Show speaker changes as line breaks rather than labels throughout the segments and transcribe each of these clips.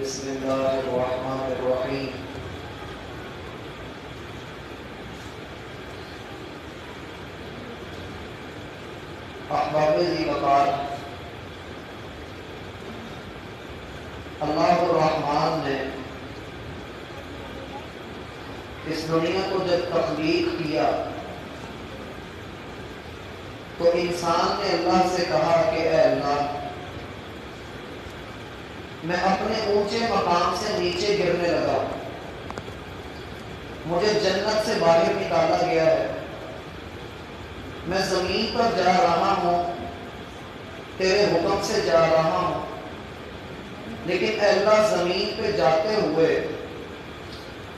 بسم اللہ الرحمن الرحیم۔ احباب ذی وقار، اللہ الرحمن نے اس دنیا کو جب تخلیق کیا تو انسان نے اللہ سے کہا کہ اے اللہ، میں اپنے اونچے مقام سے نیچے گرنے لگا، مجھے جنت سے باہر نکالا گیا ہے، میں زمین پر جا رہا ہوں، تیرے حکم سے جا رہا ہوں، لیکن اے اللہ زمین پہ جاتے ہوئے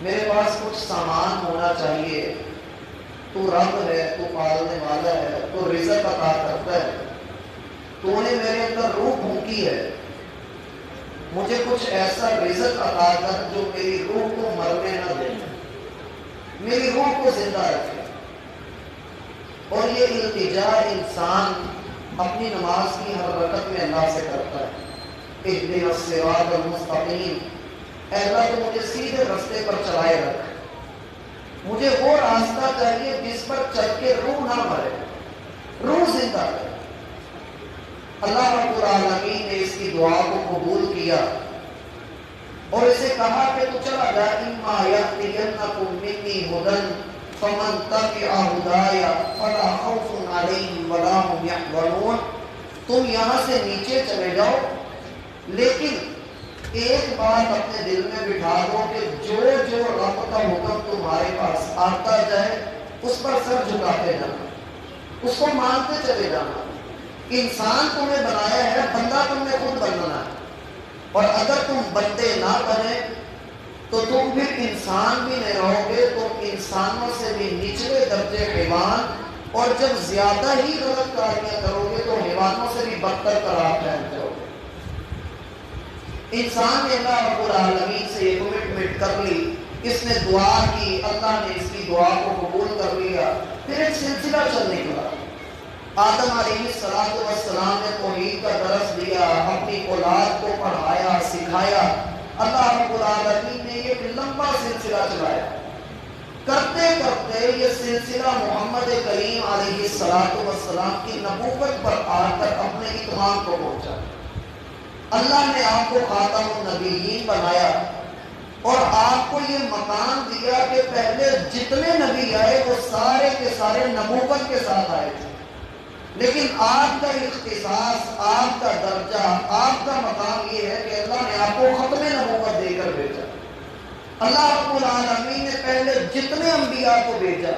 میرے پاس کچھ سامان ہونا چاہیے۔ تو رب ہے، تو پالنے والا ہے، تو رزق عطا کرتا ہے، تو نے میرے اندر روح پھونکی ہے، مجھے کچھ ایسا رزق عطا کر جو میری روح کو مرنے نہ دے، میری روح کو زندہ رکھے۔ اور یہ التجا انسان اپنی نماز کی ہر رکعت میں اللہ سے کرتا ہے، اہدنا الصراط المستقیم، اے اللہ تو مجھے سیدھے راستے پر چلائے رکھ، مجھے وہ راستہ چاہیے جس پر چل کے روح نہ مرے، روح زندہ رہے۔ اللہ رب العالمین نے اس کی دعا کو قبول کیا اور اسے کہا کہ تو چلا جا، اما یأتینکم منی ھدی فمن تبع ھدای فلا خوف علیہم ولا ھم یحزنون، تم یہاں سے نیچے چلے جاؤ، لیکن ایک بات اپنے دل میں بٹھا دو کہ جو جو رب کا حکم تمہارے پاس آتا جائے اس پر سر جھکاتے جانا، اس کو مانتے چلے جانا۔ انسان تمہیں بنایا ہے، بندہ تم نے خود بننا ہے، اور اگر تم بندے نہ بنے تو تم پھر انسان بھی نہیں رہو گے، تم انسانوں سے بھی نچلے درجے حیوان، اور جب زیادہ ہی غلط کاریاں کرو گے تو حیوانوں سے بھی بدتر قرار پہن جاؤ گے۔ انسان نے اللہ رب العالمین سے یہ کمٹمنٹ کر لی، اس نے دعا کی، اللہ نے اس کی دعا کو قبول کر لیا، پھر ایک سلسلہ چل نکلا۔ آدم علیہ السلام نے توحید کا درس دیا، اپنی اولاد کو پڑھایا، سکھایا، اللہ رب العالمین نے ایک لمبا سلسلہ چلایا، کرتے کرتے یہ سلسلہ محمد کریم علیہ السلام کی نبوت پر آ کر اپنے اتمام کو پہنچا۔ اللہ نے آپ کو خاتم النبیین بنایا اور آپ کو یہ مقام دیا کہ پہلے جتنے نبی آئے وہ سارے کے سارے نبوت کے ساتھ آئے تھے، لیکن آپ کا اختصاص، آپ کا درجہ، آپ کا مقام یہ ہے کہ اللہ نے آپ کو ختم نبوت دے کر بھیجا۔ اللہ رب العالمین نے پہلے جتنے انبیاء کو بھیجا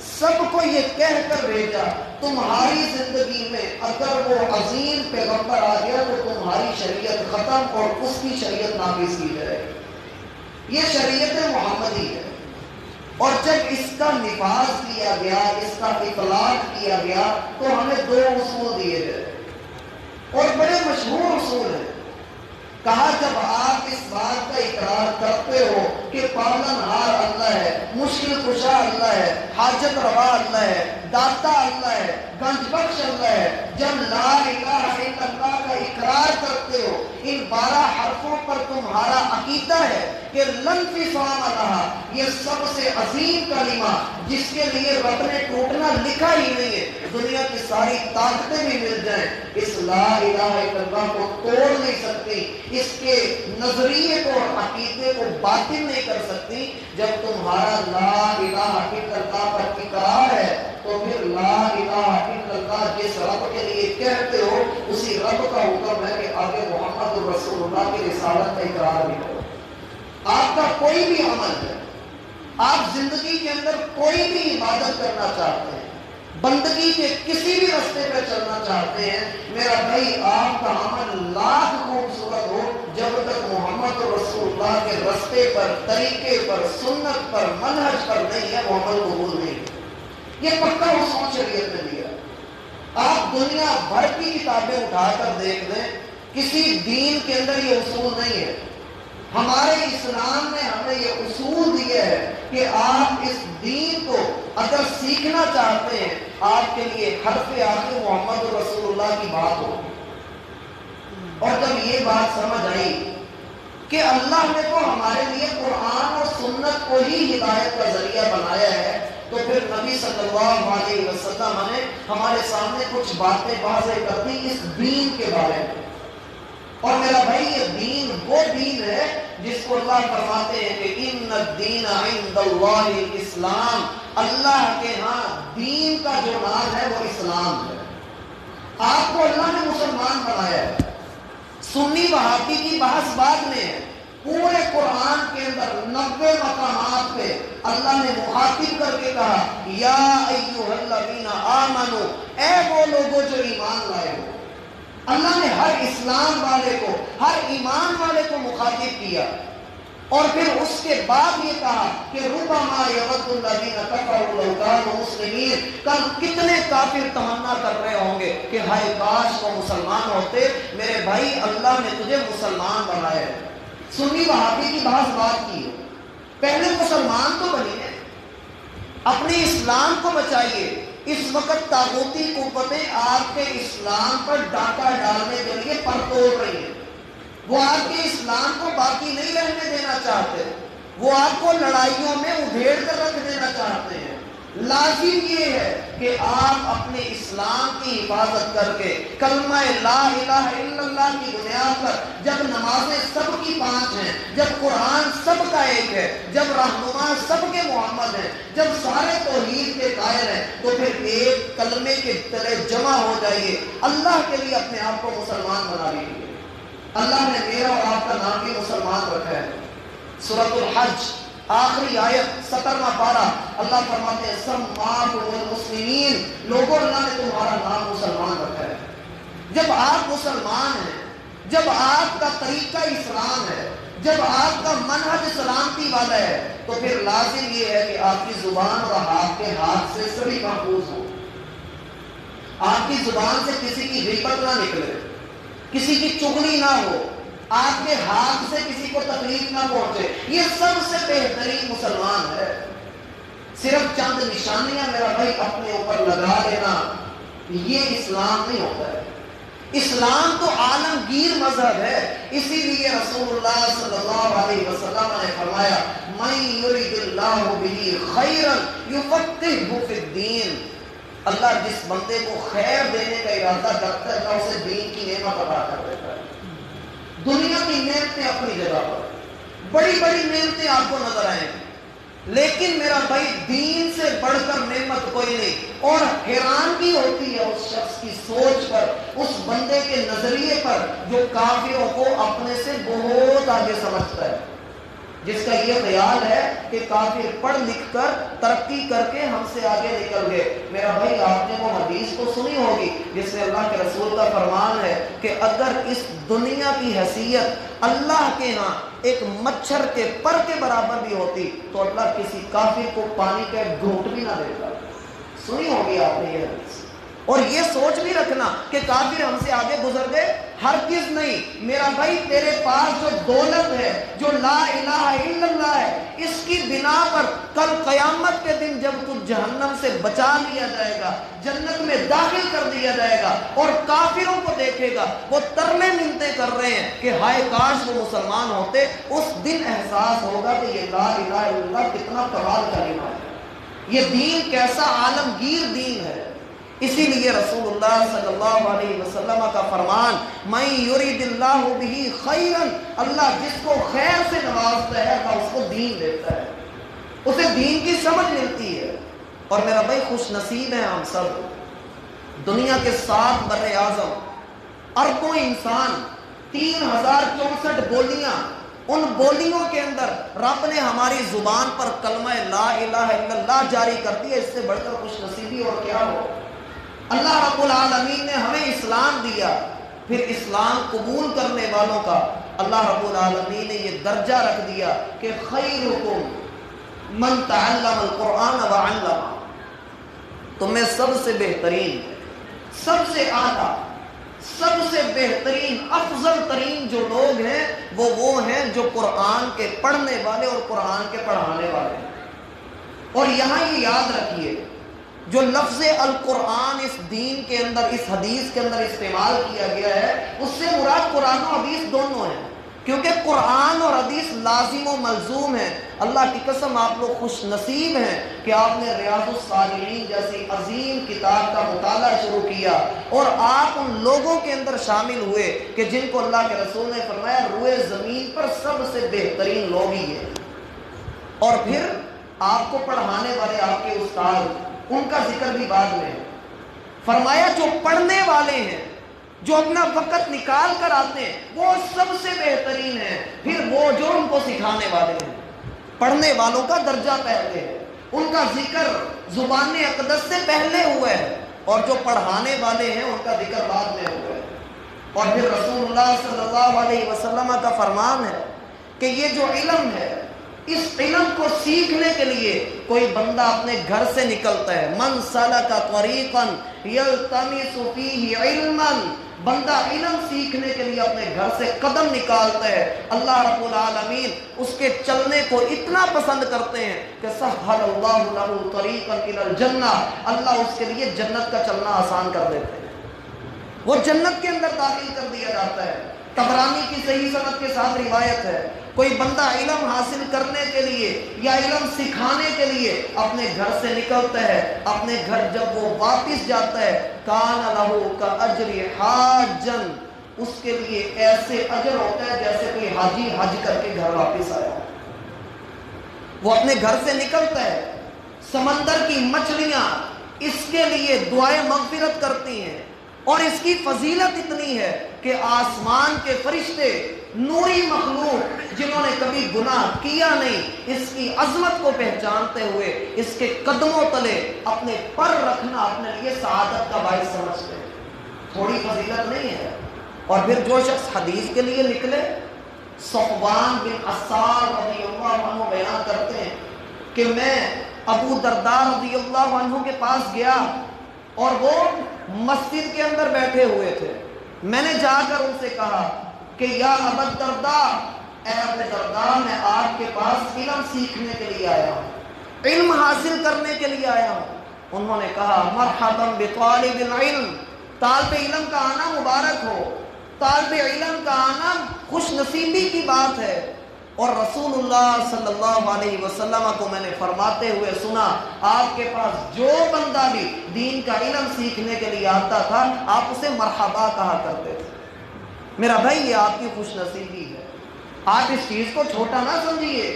سب کو یہ کہہ کر بھیجا، تمہاری زندگی میں اگر وہ عظیم پیغمبر آ گیا تو تمہاری شریعت ختم اور اس کی شریعت نافذ کی جائے گی۔ یہ شریعت محمدی ہے، اور جب اس کا نفاذ کیا گیا، اس کا اطلاق کیا گیا تو ہمیں دو اصول دیے گئے، اور بڑے مشہور اصول ہیں۔ کہا جب آپ اس بات کا اقرار کرتے ہو کہ پالنہار اللہ ہے، مشکل کشا اللہ ہے، حاجت روا اللہ ہے، داتا اللہ ہے، گنج بخش اللہ ہے، جب لا الہ الا اللہ کا اقرار کرتے ہو، ان 12 حرفوں پر تمہارا عقیدہ ہے کہ لن فصام لہا، یہ سب سے عظیم کلمہ جس کے لیے رب نے ٹوٹنا لکھا ہی نہیں ہے، دنیا کی ساری طاقتیں بھی مل جائیں، اس لا الہ الا اللہ کو توڑ نہیں سکتی، اس کے نظریے کو اور عقیدے کو باطل نہیں کر سکتی۔ جب تمہارا لا الہ الا اللہ پر اقرار ہے تو پھر لا الہ الا اللہ جس رب کے لیے کہتے ہو اسی رب کا حکم ہے کہ آگے محمد رسول اللہ کی رسالت کا اقرار بھی کرو۔ آپ کا کوئی بھی عمل ہے، آپ زندگی کے اندر کوئی بھی عبادت کرنا چاہتے ہیں، بندگی کے کسی بھی راستے پہ چلنا چاہتے ہیں، میرا بھائی آپ کا عمل لاکھ خوبصورت ہو، جب تک محمد رسول اللہ کے راستے پر، طریقے پر، سنت پر، منہج پر نہیں ہے وہ عمل قبول نہیں ہے۔ یہ پکا اصول شریعت نے دیا۔ آپ دنیا بھر کی کتابیں اٹھا کر دیکھ لیں، کسی دین کے اندر یہ اصول نہیں ہے۔ ہمارے اسلام نے ہمیں یہ اصول دیا ہے کہ آپ اس دین کو اگر سیکھنا چاہتے ہیں آپ کے لیے حرف آخر محمد رسول اللہ کی بات ہو، اور جب یہ بات سمجھ آئی کہ اللہ نے تو ہمارے لیے قرآن اور سنت کو ہی ہدایت کا ذریعہ بنایا ہے، تو پھر نبی صلی اللہ علیہ وسلم نے ہمارے سامنے کچھ باتیں واضح کر دی اس دین کے بارے میں۔ اور میرا بھائی یہ دین وہ دین ہے جس کو اللہ فرماتے ہیں کہ ان الدین عند اللہ الاسلام، اللہ کے ہاں دین کا جو نام ہے وہ اسلام ہے۔ آپ کو اللہ نے مسلمان بنایا ہے۔ سنی وہابی کی بحث بعد میں ہے، پورے قرآن کے اندر 90 مقامات پہ اللہ نے مخاطب کر کے کہا یا ایھا الذین آمنو، اے وہ لوگوں جو ایمان لائے ہو۔ اللہ نے ہر اسلام والے کو، ہر ایمان والے کو مخاطب کیا، اور پھر اس کے بعد یہ کہا کہ ربما یود الذین کفروا لو کانوا مسلمین، کل کتنے کافر تمنا کر رہے ہوں گے کہ ہائے کاش وہ مسلمان ہوتے۔ میرے بھائی اللہ نے تجھے مسلمان بنایا ہے۔ سنی وہابی کی بات کی ہے، پہلے مسلمان تو بنیے، اپنے اسلام کو بچائیے۔ اس وقت طاغوتی قوتیں آپ کے اسلام پر ڈاکہ ڈالنے کے لیے پر توڑ رہی ہیں، وہ آپ کے اسلام کو باقی نہیں رہنے دینا چاہتے، وہ آپ کو لڑائیوں میں ادھیڑ کر رکھ دینا چاہتے ہیں۔ لازم یہ ہے کہ آپ اپنے اسلام کی حفاظت کر کے کلمہ لا الہ الا اللہ کی بنیاد پر، جب نمازیں سب کی 5 ہیں، جب قرآن سب کا ایک ہے، جب رہنما سب کے محمد ہیں، جب سارے توحید کے قائل ہیں، تو پھر ایک کلمے کے تلے جمع ہو جائیے، اللہ کے لیے اپنے آپ کو مسلمان بنا لیجیے۔ اللہ نے میرا اور آپ کا نام بھی مسلمان رکھا ہے۔ سورۃ الحج آخری آیت 17واں پارہ، اللہ فرماتے ہیں سماکم المسلمین، لوگوں اللہ نے تمہارا نام مسلمان رکھا ہے۔ جب آپ مسلمان ہیں، جب آپ کا طریقہ اسلام ہے، جب آپ کا منہج سلامتی والا ہے، تو پھر لازم یہ ہے کہ آپ کی زبان اور آپ کے ہاتھ سے سبھی محفوظ ہو۔ آپ کی زبان سے کسی کی غیبت نہ نکلے، کسی کی چغلی نہ ہو، آپ کے ہاتھ سے کسی کو تکلیف نہ پہنچے۔ یہ سب سے بہترین مسلمان ہے۔ صرف چند نشانیاں میرا بھائی اپنے اوپر لگا لینا یہ اسلام نہیں ہوتا ہے۔ اسلام تو عالمگیر مذہب ہے، اسی لیے رسول اللہ صلی اللہ علیہ وسلم نے فرمایا من یرید اللہ بہ خیرا یفقہہ فی الدین، اللہ جس بندے کو خیر دینے کا ارادہ کرتا ہے اللہ اسے دین کی نعمت عطا کر دیتا ہے۔ دنیا کی نعمتیں اپنی جگہ پر، بڑی بڑی نعمتیں آپ کو نظر آئیں گی، لیکن میرا بھائی دین سے بڑھ کر نعمت کوئی نہیں۔ اور حیرانگی ہوتی ہے اس شخص کی سوچ پر، اس بندے کے نظریے پر جو کافروں کو اپنے سے بہت آگے سمجھتا ہے، جس کا یہ خیال ہے کہ کافر پڑھ لکھ کر ترقی کر کے ہم سے آگے نکل گئے۔ میرا بھائی آپ نے وہ حدیث تو سنی ہوگی جس میں اللہ کے رسول کا فرمان ہے کہ اگر اس دنیا کی حیثیت اللہ کے ہاں ایک مچھر کے پر کے برابر بھی ہوتی تو اللہ کسی کافر کو پانی کا ایک گھونٹ بھی نہ دیتا۔ سنی ہوگی آپ نے یہ حدیث۔ اور یہ سوچ بھی رکھنا کہ کافر ہم سے آگے گزر گئے، ہرگز نہیں۔ میرا بھائی تیرے پاس جو دولت ہے، جو لا الہ الا اللہ ہے، اس کی بنا پر کل قیامت کے دن جب تو جہنم سے بچا لیا جائے گا، جنت میں داخل کر دیا جائے گا، اور کافروں کو دیکھے گا وہ ترلے منتیں کر رہے ہیں کہ ہائے کاش وہ مسلمان ہوتے، اس دن احساس ہوگا کہ یہ لا الہ الا اللہ کتنا کمال کا کلمہ ہے، یہ دین کیسا عالمگیر دین ہے۔ اسی لیے رسول اللہ صلی اللہ علیہ وسلم کا فرمان من یرید اللہ بہ خیرا، اللہ جس کو خیر سے نوازتا ہے اللہ اس کو دین دیتا ہے، اسے دین کی سمجھ ملتی ہے۔ اور میرا بھائی خوش نصیب ہیں ہم سب، دنیا کے 7 بر اعظم، اربوں انسان، 3064 بولیاں، ان بولیوں کے اندر رب نے ہماری زبان پر کلمہ لا الہ الا اللہ جاری کر دیا، اس سے بڑھ کر خوش نصیبی اور کیا ہو۔ اللہ رب العالمین نے ہمیں اسلام دیا، پھر اسلام قبول کرنے والوں کا اللہ رب العالمین نے یہ درجہ رکھ دیا کہ خیرکم من تعلم القرآن وعلمہ، تم میں سب سے بہترین، سب سے اعلیٰ، سب سے بہترین، افضل ترین جو لوگ ہیں وہ ہیں جو قرآن کے پڑھنے والے اور قرآن کے پڑھانے والے ہیں۔ اور یہاں یہ یاد رکھیے جو لفظ القرآن اس دین کے اندر، اس حدیث کے اندر استعمال کیا گیا ہے، اس سے مراد قرآن و حدیث دونوں ہیں۔ کیونکہ قرآن اور حدیث لازم و ملزوم ہے۔ اللہ کی قسم آپ لوگ خوش نصیب ہیں کہ آپ نے ریاض الصالحین جیسی عظیم کتاب کا مطالعہ شروع کیا اور آپ ان لوگوں کے اندر شامل ہوئے کہ جن کو اللہ کے رسول نے فرمایا روئے زمین پر سب سے بہترین لوگ ہی ہیں۔ اور پھر آپ کو پڑھانے والے آپ کے استاد، ان کا ذکر بھی بعد میں ہے۔ فرمایا جو پڑھنے والے ہیں، جو اپنا وقت نکال کر آتے ہیں، وہ سب سے بہترین ہیں، پھر وہ جو ان کو سکھانے والے ہیں۔ پڑھنے والوں کا درجہ پہلے ہے، ان کا ذکر زبان اقدس سے پہلے ہوا ہے، اور جو پڑھانے والے ہیں ان کا ذکر بعد میں ہوا ہے۔ اور پھر رسول اللہ صلی اللہ علیہ وسلم کا فرمان ہے کہ یہ جو علم ہے، اس علم کو سیکھنے کے لیے کوئی بندہ اپنے گھر سے نکلتا ہے، من سلک طریقا یلتمس فیہ علما، بندہ علم سیکھنے کے لیے اپنے گھر سے قدم نکالتا ہے، اللہ رب العالمین اس کے چلنے کو اتنا پسند کرتے ہیں کہ سہل اللہ لہ طریقا الی الجنہ، اللہ اس کے لیے جنت کا چلنا آسان کر دیتے ہیں، وہ جنت کے اندر داخل کر دیا جاتا ہے۔ طبرانی کی صحیح سند کے ساتھ روایت ہے، کوئی بندہ علم حاصل کرنے کے لیے یا علم سکھانے کے لیے اپنے گھر سے نکلتا ہے، اپنے گھر جب وہ واپس جاتا ہے، کان لہ کاجر حاجن، اس کے لیے ایسے اجر ہوتا ہے جیسے کوئی حاجی حج کر کے گھر واپس آیا۔ وہ اپنے گھر سے نکلتا ہے، سمندر کی مچھلیاں اس کے لیے دعائیں مغفرت کرتی ہیں، اور اس کی فضیلت اتنی ہے کہ آسمان کے فرشتے، نوری مخلوق جنہوں نے کبھی گناہ کیا نہیں، اس کی عظمت کو پہچانتے ہوئے اس کے قدموں تلے اپنے پر رکھنا اپنے لیے سعادت کا باعث سمجھتے ہیں۔ تھوڑی فضیلت نہیں ہے۔ اور پھر جو شخص حدیث کے لیے نکلے، صفوان بن عسال رضی اللہ عنہ بیان کرتے ہیں کہ میں ابو درداء رضی اللہ عنہ کے پاس گیا اور وہ مسجد کے اندر بیٹھے ہوئے تھے۔ میں نے جا کر ان سے کہا کہ یا ابو الدرداء، اے ابو درداء، میں آپ کے پاس علم سیکھنے کے لیے آیا ہوں، علم حاصل کرنے کے لیے آیا ہوں۔ انہوں نے کہا مرحبا بطالب العلم، طالب علم کا آنا مبارک ہو، طالب علم کا آنا خوش نصیبی کی بات ہے۔ اور رسول اللہ صلی اللہ علیہ وسلم کو میں نے فرماتے ہوئے سنا، آپ کے پاس جو بندہ بھی دین کا علم سیکھنے کے لیے آتا تھا آپ اسے مرحبا کہا کرتے تھے۔ میرا بھائی یہ آپ کی خوش نصیبی ہے، آپ اس چیز کو چھوٹا نہ سمجھیے،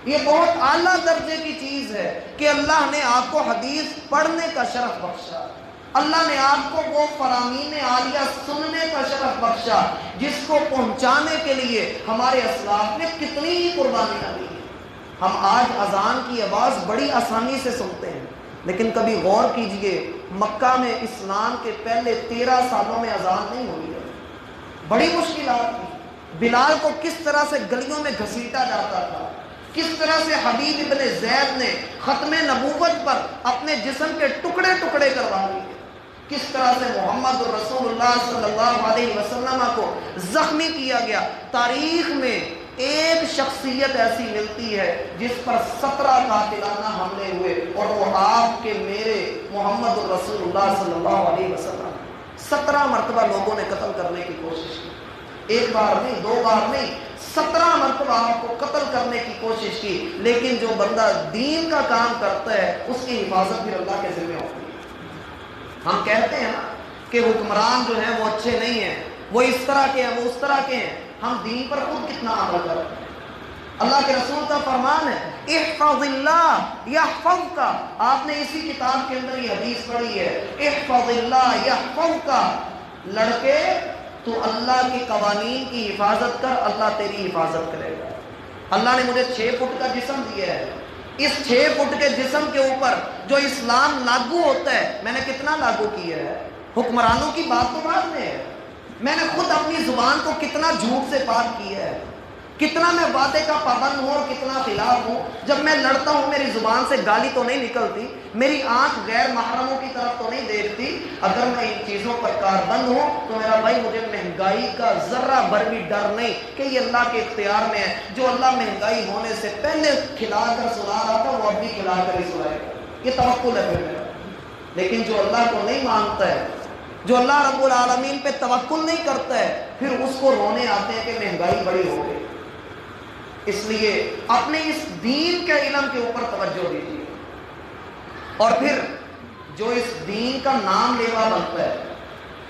یہ بہت اعلیٰ درجے کی چیز ہے کہ اللہ نے آپ کو حدیث پڑھنے کا شرف بخشا، اللہ نے آپ کو وہ فرامین عالیہ سننے کا شرف بخشا جس کو پہنچانے کے لیے ہمارے اسلاف نے کتنی ہی قربانیاں دی ہیں۔ ہم آج اذان کی آواز بڑی آسانی سے سنتے ہیں، لیکن کبھی غور کیجئے مکہ میں اسلام کے پہلے 13 سالوں میں اذان نہیں ہوئی ہے، بڑی مشکلات تھی۔ بلال کو کس طرح سے گلیوں میں گھسیٹا جاتا تھا، کس طرح سے حبیب ابن زید نے ختم نبوت پر اپنے جسم کے ٹکڑے ٹکڑے کروا لیے، کس طرح سے محمد الرسول اللہ صلی اللہ علیہ وسلم کو زخمی کیا گیا۔ تاریخ میں ایک شخصیت ایسی ملتی ہے جس پر 17 قاتلانہ حملے ہوئے، اور وہ آپ کے میرے محمد الرسول اللہ صلی اللہ علیہ وسلم 17 مرتبہ لوگوں نے قتل کرنے کی کوشش کی، ایک بار نہیں، 2 بار نہیں، 17 مرتبہ آپ کو قتل کرنے کی کوشش کی۔ لیکن جو بندہ دین کا کام کرتا ہے اس کی حفاظت بھی اللہ کے ذمہ ہوتی ہے۔ ہم کہتے ہیں نا کہ حکمران جو ہیں وہ اچھے نہیں ہیں، وہ اس طرح کے ہیں، وہ اس طرح کے ہیں، ہم دین پر خود کتنا عمل کرتے ہیں۔ اللہ کے رسول کا فرمان ہے احفظ اللہ یحفظک، آپ نے اسی کتاب کے اندر یہ حدیث پڑھی ہے، احفظ اللہ یحفظک، لڑکے تو اللہ کے قوانین کی حفاظت کر، اللہ تیری حفاظت کرے گا۔ اللہ نے مجھے 6 فٹ کا جسم دیا ہے، اس 6 فٹ کے جسم کے اوپر جو اسلام لاگو ہوتا ہے میں نے کتنا لاگو کیا ہے؟ حکمرانوں کی بات تو بعد میں ہے، میں نے خود اپنی زبان کو کتنا جھوٹ سے پاک کیا ہے، کتنا میں وعدے کا پابند ہوں اور کتنا خلاف ہوں۔ جب میں لڑتا ہوں میری زبان سے گالی تو نہیں نکلتی، میری آنکھ غیر محرموں کی طرف تو نہیں دیکھتی، اگر میں ان چیزوں پر کاربند ہوں تو میرا بھائی مجھے مہنگائی کا ذرہ بھر بھی ڈر نہیں کہ یہ اللہ کے اختیار میں ہے، جو اللہ مہنگائی ہونے سے پہلے کھلا کر سنا رہا تھا وہ اب بھی کھلا کر ہی سنائے گا، یہ توکل ہے پھر میرا۔ لیکن جو اللہ کو نہیں مانتا ہے، جو اللہ رب العالمین پہ توکل نہیں کرتا ہے، پھر اس کو رونے آتے ہیں کہ مہنگائی بڑی ہو گئی، اس لیے اپنے اس دین کے علم کے اوپر توجہ دیجیے، اور پھر جو اس دین کا نام لیوا بنتا ہے،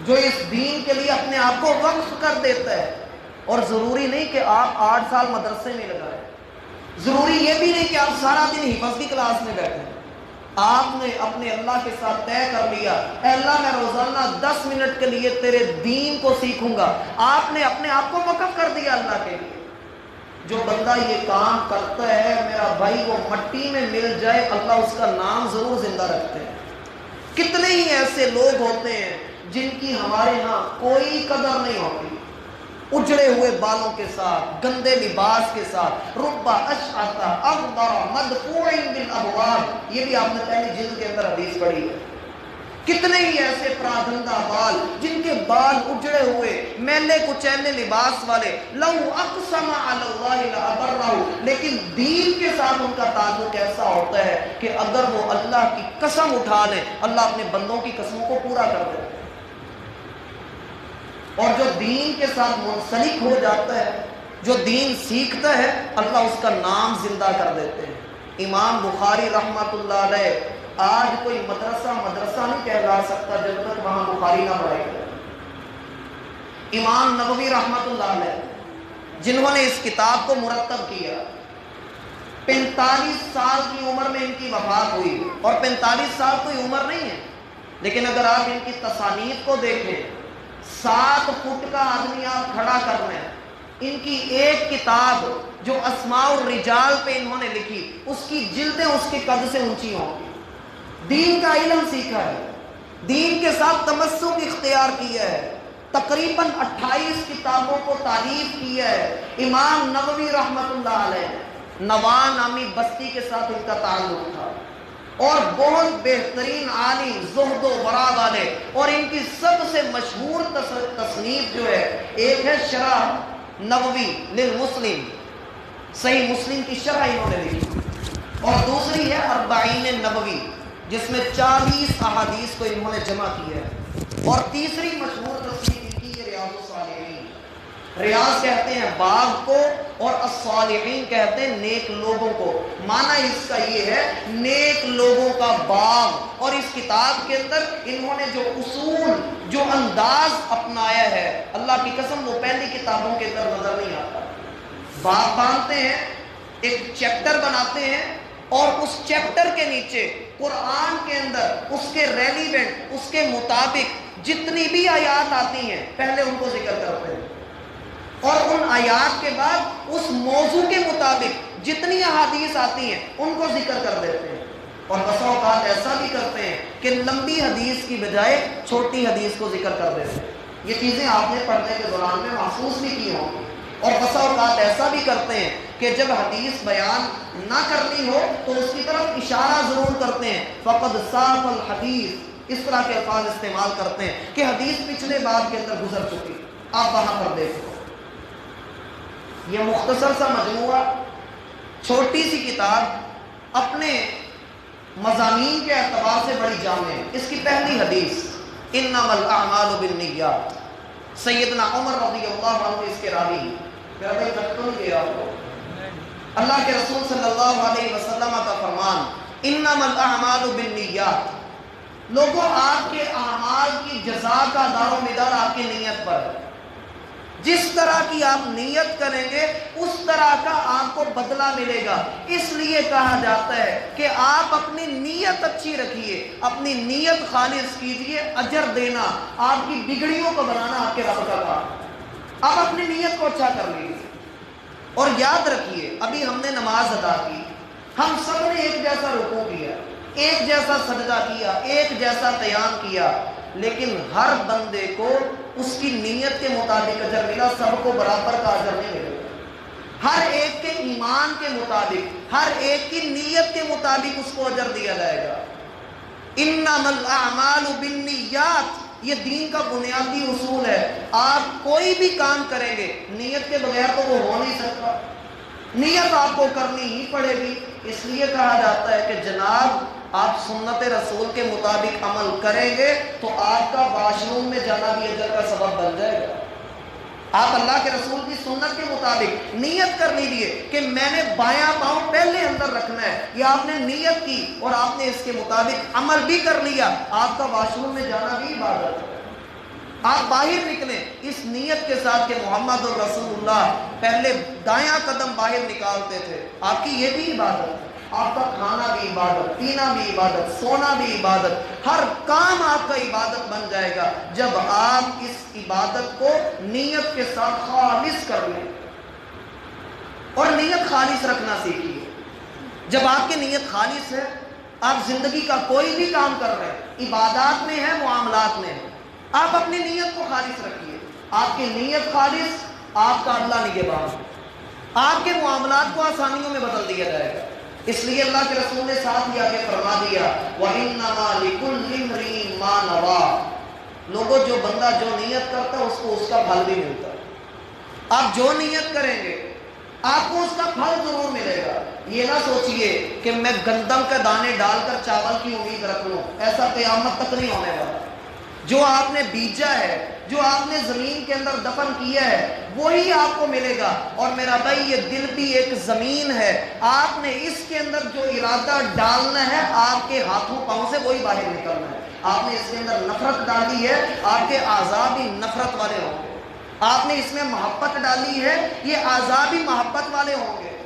جو اس دین کے لیے اپنے آپ کو وقف کر دیتا ہے، اور ضروری نہیں کہ آپ 8 سال مدرسے میں لگائیں، ضروری یہ بھی نہیں کہ آپ سارا دن حفظ کی کلاس میں بیٹھیں، آپ نے اپنے اللہ کے ساتھ طے کر لیا، اے اللہ میں روزانہ 10 منٹ کے لیے تیرے دین کو سیکھوں گا، آپ نے اپنے آپ کو وقف کر دیا اللہ کے لیے۔ جو بندہ یہ کام کرتا ہے میرا بھائی، وہ مٹی میں مل جائے اللہ اس کا نام ضرور زندہ رکھتے ہیں۔ کتنے ہی ایسے لوگ ہوتے ہیں جن کی ہمارے ہاں کوئی قدر نہیں ہوتی، اجڑے ہوئے بالوں کے ساتھ، گندے لباس کے ساتھ، ربا اشعث اغبر مدفوع بالابواب، یہ بھی آپ نے پہلی جلد کے اندر حدیث پڑھی ہے۔ کتنے ہی ایسے پراگندہ بال جن کے بال اجڑے ہوئے، میلے کچیلے لباس والے، لو اقسم علی اللہ لابرہ، لیکن دین کے ساتھ ان کا تعلق ایسا ہوتا ہے کہ اگر وہ اللہ کی قسم اٹھا لیں اللہ اپنے بندوں کی قسموں کو پورا کر دیتے ہیں۔ اور جو دین کے ساتھ منسلک ہو جاتا ہے، جو دین سیکھتا ہے، اللہ اس کا نام زندہ کر دیتے ہیں۔ امام بخاری رحمۃ اللہ علیہ آج کوئی مدرسہ نہیں کہلا سکتا جب تک وہاں بخاری نہ پڑھے گا۔ امام نووی رحمۃ اللہ علیہ جنہوں نے اس کتاب کو مرتب کیا، 45 سال کی عمر میں ان کی وفات ہوئی، اور 45 سال کوئی عمر نہیں ہے، لیکن اگر آپ ان کی تصانیف کو دیکھیں، 7 فٹ کا آدمی آپ کھڑا کر رہے ہیں۔ ان کی ایک کتاب جو اسماء الرجال پہ انہوں نے لکھی، اس کی جلدیں اس کے قد سے اونچی ہوں گی۔ دین کا علم سیکھا ہے، دین کے ساتھ تمسک اختیار کیا ہے، تقریباً 28 کتابوں کو تالیف کیا ہے۔ امام نووی رحمۃ اللہ علیہ، نواں نامی بستی کے ساتھ ان کا تعلق تھا، اور بہت بہترین عالم، زہد و ورع والے، اور ان کی سب سے مشہور تصنیف جو ہے، ایک ہے شرح نووی للمسلم، صحیح مسلم کی شرح انہوں نے لکھی، اور دوسری ہے اربعین نووی جس میں 40 احادیث کو انہوں نے جمع کیا ہے، اور تیسری مشہور تصنیف کی ہے ریاض الصالحین۔ ریاض کہتے ہیں باغ کو، اور الصالحین کہتے ہیں نیک لوگوں کو، معنی اس کا یہ ہے نیک لوگوں کا باغ۔ اور اس کتاب کے اندر انہوں نے جو اصول، جو انداز اپنایا ہے، اللہ کی قسم وہ پہلی کتابوں کے اندر نظر نہیں آتا۔ باغ باندھتے ہیں، ایک چیپٹر بناتے ہیں، اور اس چیپٹر کے نیچے قرآن کے اندر اس کے ریلیونٹ، اس کے مطابق جتنی بھی آیات آتی ہیں پہلے ان کو ذکر کرتے ہیں، اور ان آیات کے بعد اس موضوع کے مطابق جتنی احادیث آتی ہیں ان کو ذکر کر دیتے ہیں۔ اور بسا اوقات ایسا بھی کرتے ہیں کہ لمبی حدیث کی بجائے چھوٹی حدیث کو ذکر کر دیتے ہیں۔ یہ چیزیں آپ نے پڑھنے کے دوران میں محسوس بھی کی ہوں گی۔ اور بسا اوقات ایسا بھی کرتے ہیں کہ جب حدیث بیان نہ کرنی ہو تو اس کی طرف اشارہ ضرور کرتے ہیں، فقد صاف الحدیث، اس طرح کے الفاظ استعمال کرتے ہیں کہ حدیث پچھلے باب کے اندر گزر چکی، آپ وہاں پر دیکھو۔ یہ مختصر سا مجموعہ، چھوٹی سی کتاب، اپنے مضامین کے اعتبار سے بڑی جامع ہے۔ اس کی پہلی حدیث انما الاعمال بالنیات، سیدنا عمر رضی اللہ عنہ اس کے راوی، میرا بھائی رکھ نہیں گیا آپ کو، اللہ کے رسول صلی اللہ علیہ وسلم کا فرمان انما الاعمال بالنیات، لوگوں آپ کے اعمال کی جزا کا دار و مدار آپ کی نیت پر ہے۔ جس طرح کی آپ نیت کریں گے اس طرح کا آپ کو بدلہ ملے گا۔ اس لیے کہا جاتا ہے کہ آپ اپنی نیت اچھی رکھیے، اپنی نیت خالص کیجئے، اجر دینا، آپ کی بگڑیوں کو بنانا آپ کے رب کا کام۔ آپ اپنی نیت کو اچھا کر لیجیے، اور یاد رکھیے ابھی ہم نے نماز ادا کی، ہم سب نے ایک جیسا رکوع کیا، ایک جیسا سجدہ کیا، ایک جیسا قیام کیا، لیکن ہر بندے کو اس کی نیت کے مطابق اجر ملا، سب کو برابر کا اجر نہیں ملے گا۔ ہر ایک کے ایمان کے مطابق، ہر ایک کی نیت کے مطابق اس کو اجر دیا جائے گا۔ انما الاعمال بالنیات، یہ دین کا بنیادی اصول ہے۔ آپ کوئی بھی کام کریں گے نیت کے بغیر تو وہ ہو نہیں سکتا، نیت آپ کو کرنی ہی پڑے گی۔ اس لیے کہا جاتا ہے کہ جناب آپ سنت رسول کے مطابق عمل کریں گے تو آپ کا واش روم میں جانا بھی اجر کا سبب بن جائے گا۔ آپ اللہ کے رسول کی سنت کے مطابق نیت کر لیجیے کہ میں نے بایاں پاؤں پہلے اندر رکھنا ہے، یہ آپ نے نیت کی اور آپ نے اس کے مطابق عمل بھی کر لیا، آپ کا واش روم میں جانا بھی عبادت ہے۔ آپ باہر نکلیں اس نیت کے ساتھ کہ محمد الرسول اللہ پہلے دایاں قدم باہر نکالتے تھے، آپ کی یہ بھی عبادت ہے۔ آپ کا کھانا بھی عبادت، پینا بھی عبادت، سونا بھی عبادت، ہر کام آپ کا عبادت بن جائے گا جب آپ اس عبادت کو نیت کے ساتھ خالص کر لیں۔ اور نیت خالص رکھنا سیکھیے۔ جب آپ کی نیت خالص ہے، آپ زندگی کا کوئی بھی کام کر رہے ہیں، عبادات میں ہے، معاملات میں ہے، آپ اپنی نیت کو خالص رکھیے۔ آپ کی نیت خالص، آپ کا اللہ نگہبان، آپ کے معاملات کو آسانیوں میں بدل دیا جائے گا۔ اس لیے اللہ کے رسول نے ساتھ ہی آگے فرما دیا وَإِنَّمَا لِكُلِّ امْرِئٍ مَا نَوَىٰ، لوگوں جو بندہ جو نیت کرتا ہے اس کو اس کا پھل بھی ملتا ہے۔ آپ جو نیت کریں گے آپ کو اس کا پھل ضرور ملے گا۔ یہ نہ سوچئے کہ میں گندم کے دانے ڈال کر چاول کی امید رکھ لوں، ایسا قیامت تک نہیں ہونے والا۔ جو آپ نے بیجا ہے، جو آپ نے زمین کے اندر دفن کیا ہے، وہی آپ کو ملے گا۔ اور میرا بھائی یہ دل بھی ایک زمین ہے، آپ نے اس کے اندر جو ارادہ ڈالنا ہے آپ کے ہاتھوں پاؤں سے وہی باہر نکلنا ہے۔ آپ نے اس کے اندر نفرت ڈالی ہے، آپ کے اعضاء بھی نفرت والے ہوں گے۔ آپ نے اس میں محبت ڈالی ہے، یہ اعضاء بھی محبت والے ہوں گے۔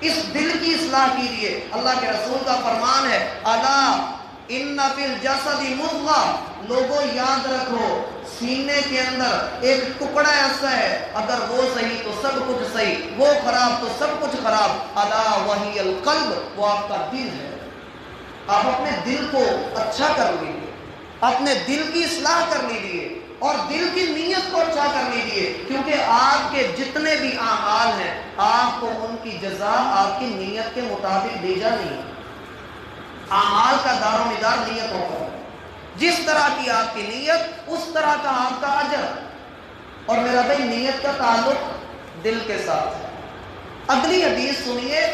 اس دل کی اصلاح کیجیے۔ اللہ کے رسول کا فرمان ہے الا ان فی الجسد مضغہ، لوگوں یاد رکھو سینے کے اندر ایک ٹکڑا ایسا ہے، اگر وہ صحیح تو سب کچھ صحیح، وہ خراب تو سب کچھ خراب، الا وہی القلب، وہ آپ کا دل ہے۔ آپ اپنے دل کو اچھا کر لیجیے، اپنے دل کی اصلاح کر لیجیے اور دل کی نیت کو اچھا کر لیجیے، کیونکہ آپ کے جتنے بھی اعمال ہیں آپ کو ان کی جزا آپ کی نیت کے مطابق دی جانی ہے۔ اعمال کا دار و مدار نیت ہوگا، جس طرح کی آپ کی نیت اس طرح کا آپ کا اجر۔ اور میرا بھائی نیت کا تعلق دل کے ساتھ ہے۔ اگلی حدیث سنیے،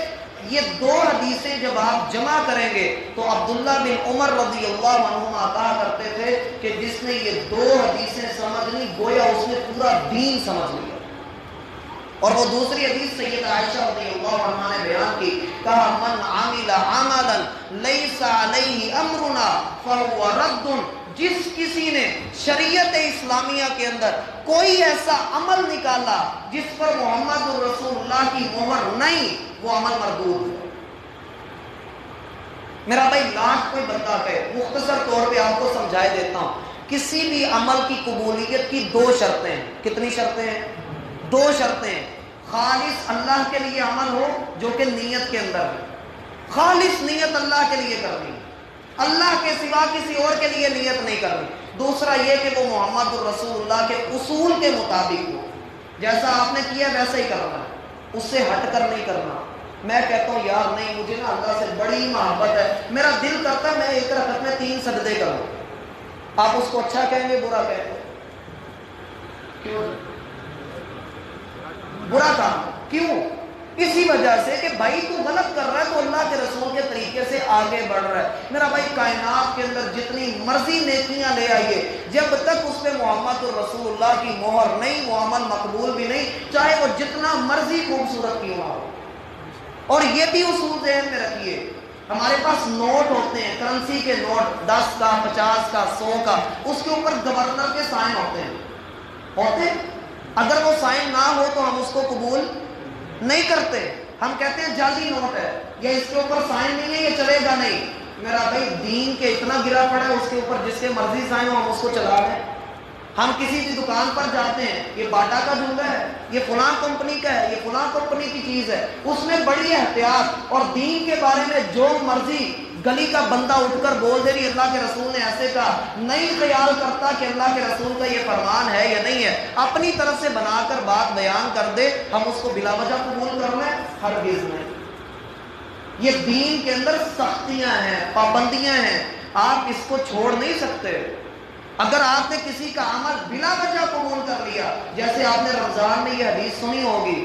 یہ دو حدیثیں جب آپ جمع کریں گے تو عبداللہ بن عمر رضی اللہ عنہما کہا کرتے تھے کہ جس نے یہ دو حدیثیں سمجھ لی گویا اس نے پورا دین سمجھ لیا۔ اور وہ دوسری حدیث سید عائشہ رضی اللہ عنہا نے بیان کی، کہا من عمل عملا لیس علیہ امرنا فہو رد، جس کسی نے شریعت اسلامیہ کے اندر کوئی ایسا عمل نکالا جس پر محمد الرسول اللہ کی مہر نہیں، وہ عمل مردود ہے۔ میرا بھائی لاکھ کوئی بندہ کہے، مختصر طور پہ آپ کو سمجھائے دیتا ہوں، کسی بھی عمل کی قبولیت کی دو شرطیں ہیں۔ کتنی شرطیں ہیں؟ دو شرطیں ہیں۔ خالص اللہ کے لیے عمل ہو جو کہ نیت کے اندر ہے، خالص نیت اللہ کے لیے کرنی، اللہ کے سوا کسی اور کے لیے نیت نہیں کرنی۔ دوسرا یہ کہ وہ محمد الرسول اللہ کے اصول کے مطابق ہو، جیسا آپ نے کیا ویسا ہی کرنا ہے، اس سے ہٹ کر نہیں کرنا۔ میں کہتا ہوں یار نہیں، مجھے نا اللہ سے بڑی محبت ہے، میرا دل کرتا ہے میں ایک رکعت میں 3 سجدے کروں، آپ اس کو اچھا کہیں گے برا کہیں گے؟ کیوں برا کام؟ کیوں؟ اسی وجہ سے کہ بھائی تو غلط کر رہا ہے تو اللہ کے رسول کے طریقے سے آگے بڑھ رہا ہے۔ میرا بھائی کائنات کے اندر جتنی مرضی نیکیاں لے آئیے، جب تک اس پہ محمد الرسول اللہ کی مہر نہیں وہ عمل مقبول بھی نہیں، چاہے وہ جتنا مرضی خوبصورت کیوں نہ ہو۔ اور یہ بھی اصول ذہن میں رکھیے، ہمارے پاس نوٹ ہوتے ہیں، کرنسی کے نوٹ 10 کا 50 کا 100 کا، اس کے اوپر گورنر کے سائن ہوتے ہیں، اگر وہ سائن نہ ہو تو ہم اس کو قبول نہیں کرتے، ہم کہتے ہیں جعلی نوٹ ہے یا اس کے اوپر سائن نہیں ہے یہ چلے گا نہیں۔ میرا بھائی دین کے اتنا گرا پڑا ہے اس کے اوپر جس کے مرضی سائن ہو ہم اس کو چلا دیں۔ ہم کسی بھی دکان پر جاتے ہیں، یہ باٹا کا جھنگا ہے، یہ فلاں کمپنی کا ہے، یہ فلاں کمپنی کی چیز ہے، اس میں بڑی احتیاط، اور دین کے بارے میں جو مرضی گلی کا بندہ اٹھ کر بول دے رہی اللہ کے رسول نے ایسے کہا، نہیں خیال کرتا کہ اللہ کے رسول کا یہ فرمان ہے یا نہیں ہے، اپنی طرف سے بنا کر بات بیان کر دے، ہم اس کو بلا وجہ قبول کر لیں؟ ہرگز نہیں۔ یہ دین کے اندر سختیاں ہیں، پابندیاں ہیں، آپ اس کو چھوڑ نہیں سکتے۔ اگر آپ نے کسی کا عمل بلا وجہ قبول کر لیا، جیسے آپ نے رمضان میں یہ حدیث سنی ہوگی،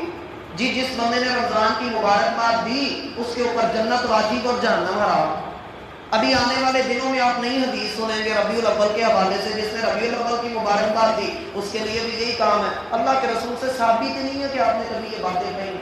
جی جس بندے نے رمضان کی مبارکباد دی اس کے اوپر جنت واجب اور جہنم حرام۔ ابھی آنے والے دنوں میں آپ نئی حدیث سنیں گے ربیع الاول کے حوالے سے، جس نے ربیع الاول کی مبارکباد دی اس کے لیے بھی یہی کام ہے۔ اللہ کے رسول سے ثابت ہی نہیں ہے کہ آپ نے کبھی یہ باتیں کہی،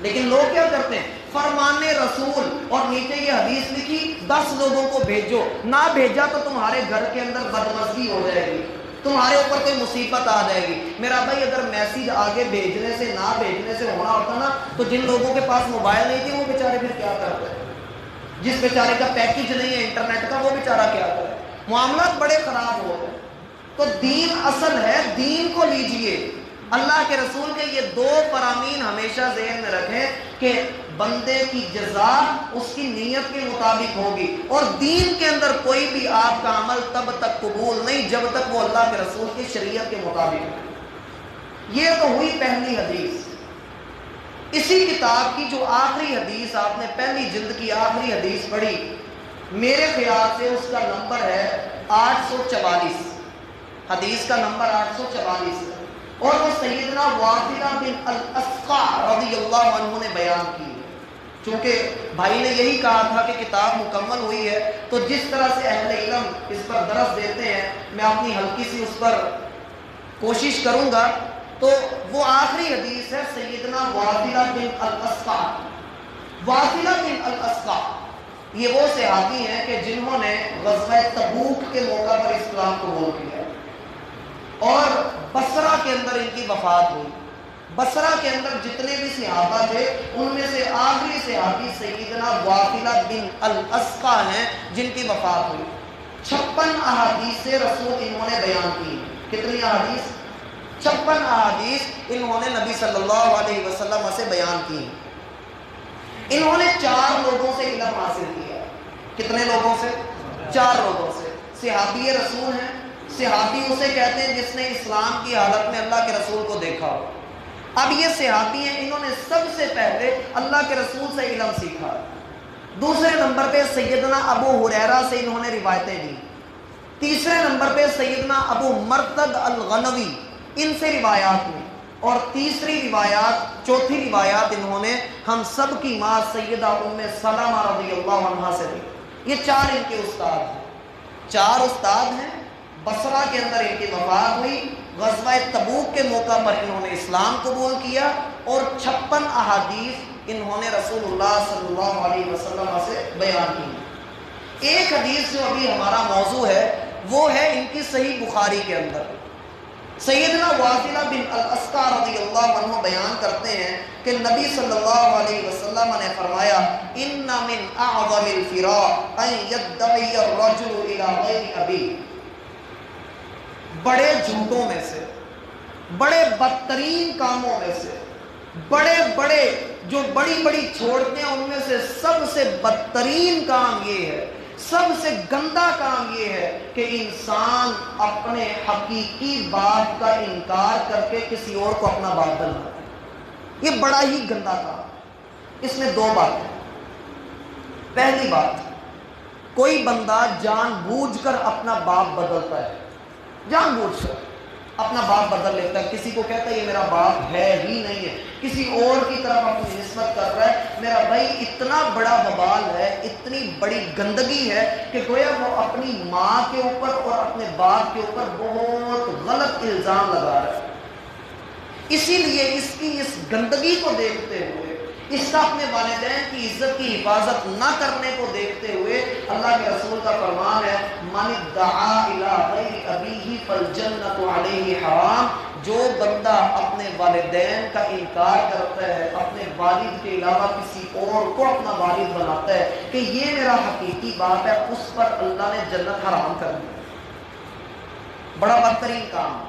لیکن لوگ کیا کرتے ہیں، فرمان رسول اور نیچے یہ حدیث لکھی 10 لوگوں کو بھیجو، نہ بھیجا تو تمہارے گھر کے اندر بدمزگی ہو جائے گی، تمہارے اوپر کوئی مصیبت آ جائے گی۔ میرا بھائی اگر میسیج آگے بھیجنے سے نہ بھیجنے سے ہونا ہوتا نا تو جن لوگوں کے پاس موبائل نہیں تھے وہ بیچارے پھر کیا کرتے ہیں، جس بیچارے کا پیکج نہیں ہے انٹرنیٹ کا وہ بیچارہ کیا کرے، معاملات بڑے خراب ہو گئے۔ تو دین اصل ہے، دین کو لیجئے۔ اللہ کے رسول کے یہ 2 فرامین ہمیشہ ذہن میں رکھیں کہ بندے کی جزا اس کی نیت کے مطابق ہوگی، اور دین کے اندر کوئی بھی آپ کا عمل تب تک قبول نہیں جب تک وہ اللہ کے رسول کی شریعت کے مطابق ہے۔ یہ تو ہوئی پہلی حدیث۔ اسی کتاب کی جو آخری حدیث آپ نے پہلی جلد کی آخری حدیث پڑھی، میرے خیال سے اس کا نمبر ہے 844، حدیث کا نمبر 844 ہے، اور وہ سیدنا واصلہ بن الاسقع رضی اللہ عنہ نے بیان کی۔ چونکہ بھائی نے یہی کہا تھا کہ کتاب مکمل ہوئی ہے، تو جس طرح سے اہل علم اس پر درس دیتے ہیں میں اپنی ہلکی سی اس پر کوشش کروں گا۔ تو وہ آخری حدیث ہے سیدنا واصلہ بن الاسقع۔ واصلہ بن الاسقع یہ وہ صحابی ہیں کہ جنہوں نے غزوہ تبوک کے موقع پر اسلام قبول کیا اور بصرہ کے اندر ان کی وفات ہوئی۔ بصرہ کے اندر جتنے بھی صحابہ تھے ان میں سے آخری صحابی سیدنا واصلہ بن الاسقع ہیں جن کی وفات ہوئی۔ 56 احادیث رسول انہوں نے بیان کی۔ کتنی احادیث؟ 56 احادیث انہوں نے نبی صلی اللہ علیہ وسلم سے بیان کی۔ انہوں نے 4 لوگوں سے علم حاصل کیا۔ کتنے لوگوں سے؟ 4 لوگوں سے۔ صحابی رسول ہیں، صحابی اسے کہتے ہیں جس نے اسلام کی حالت میں اللہ کے رسول کو دیکھا ہو۔ اب یہ صحابی ہیں، انہوں نے سب سے پہلے اللہ کے رسول سے علم سیکھا۔ دوسرے نمبر پہ سیدنا ابو ہریرہ سے انہوں نے روایتیں دی۔ تیسرے نمبر پہ سیدنا ابو مرتد الغنوی، ان سے روایات ہوئی۔ اور چوتھی روایات انہوں نے ہم سب کی ماں سیدہ ام سلمہ رضی اللہ عنہا سے دی۔ یہ 4 ان کے استاد ہیں، 4 استاد ہیں۔ بصرہ کے اندر ان کی وفات ہوئی، غزوہ تبوک کے موقع پر انہوں نے اسلام قبول کیا، اور 56 احادیث انہوں نے رسول اللہ صلی اللہ علیہ وسلم سے بیان کی۔ ایک حدیث جو ابھی ہمارا موضوع ہے وہ ہے ان کی صحیح بخاری کے اندر۔ سیدنا واصلہ بن الاسقع رضی اللہ عنہ بیان کرتے ہیں کہ نبی صلی اللہ علیہ وسلم نے فرمایا ان من اعظم الفراق ان يدعي الرجل الى غیر ابی، بڑے جھوٹوں میں سے، بڑے بدترین کاموں میں سے، بڑے جو بڑی چھوڑتے ہیں ان میں سے سب سے بدترین کام یہ ہے، سب سے گندا کام یہ ہے کہ انسان اپنے حقیقی باپ کا انکار کر کے کسی اور کو اپنا باپ بناتا ہے۔ یہ بڑا ہی گندا کام۔ اس میں 2 باتیں۔ پہلی بات، کوئی بندہ جان بوجھ کر اپنا باپ بدلتا ہے، جان بوجھ کر اپنا باپ بدل لیتا ہے، کسی کو کہتا ہے یہ میرا باپ ہے ہی نہیں ہے، کسی اور کی طرف اپنی نسبت کر رہا ہے۔ میرا بھائی اتنا بڑا وبال ہے، اتنی بڑی گندگی ہے کہ گویا وہ اپنی ماں کے اوپر اور اپنے باپ کے اوپر بہت غلط الزام لگا رہا ہے۔ اسی لیے اس کی اس گندگی کو دیکھتے ہوئے، اس کا اپنے والدین کی عزت کی حفاظت نہ کرنے کو دیکھتے ہوئے اللہ کے رسول کا فرمان ہے من ادعا الی غیر ابیہ فالجنۃ علیہ حرام، جو بندہ اپنے والدین کا انکار کرتا ہے، اپنے والد کے علاوہ کسی اور کو اپنا والد بناتا ہے کہ یہ میرا حقیقی باپ ہے، اس پر اللہ نے جنت حرام کر دی۔ بڑا بدترین کام۔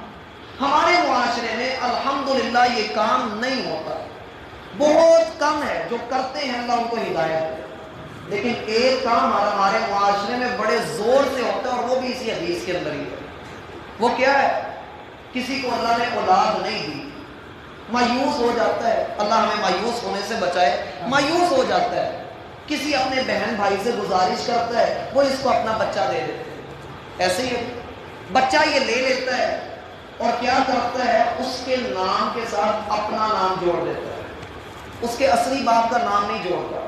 ہمارے معاشرے میں الحمدللہ یہ کام نہیں ہوتا، بہت کم ہے جو کرتے ہیں، اللہ ان کو ہدایت دے۔ لیکن ایک کام ہمارے معاشرے میں بڑے زور سے ہوتا ہے، اور وہ بھی اسی حدیث کے اندر ہی ہے۔ وہ کیا ہے؟ کسی کو اللہ نے اولاد نہیں دی، مایوس ہو جاتا ہے، اللہ ہمیں مایوس ہونے سے بچائے، مایوس ہو جاتا ہے، کسی اپنے بہن بھائی سے گزارش کرتا ہے وہ اس کو اپنا بچہ دے دیتے ہیں۔ ایسے ہی بچہ یہ لے لیتا ہے اور کیا کرتا ہے، اس کے نام کے ساتھ اپنا نام جوڑ دیتا ہے، اس کے اصلی باپ کا نام نہیں جوڑتا۔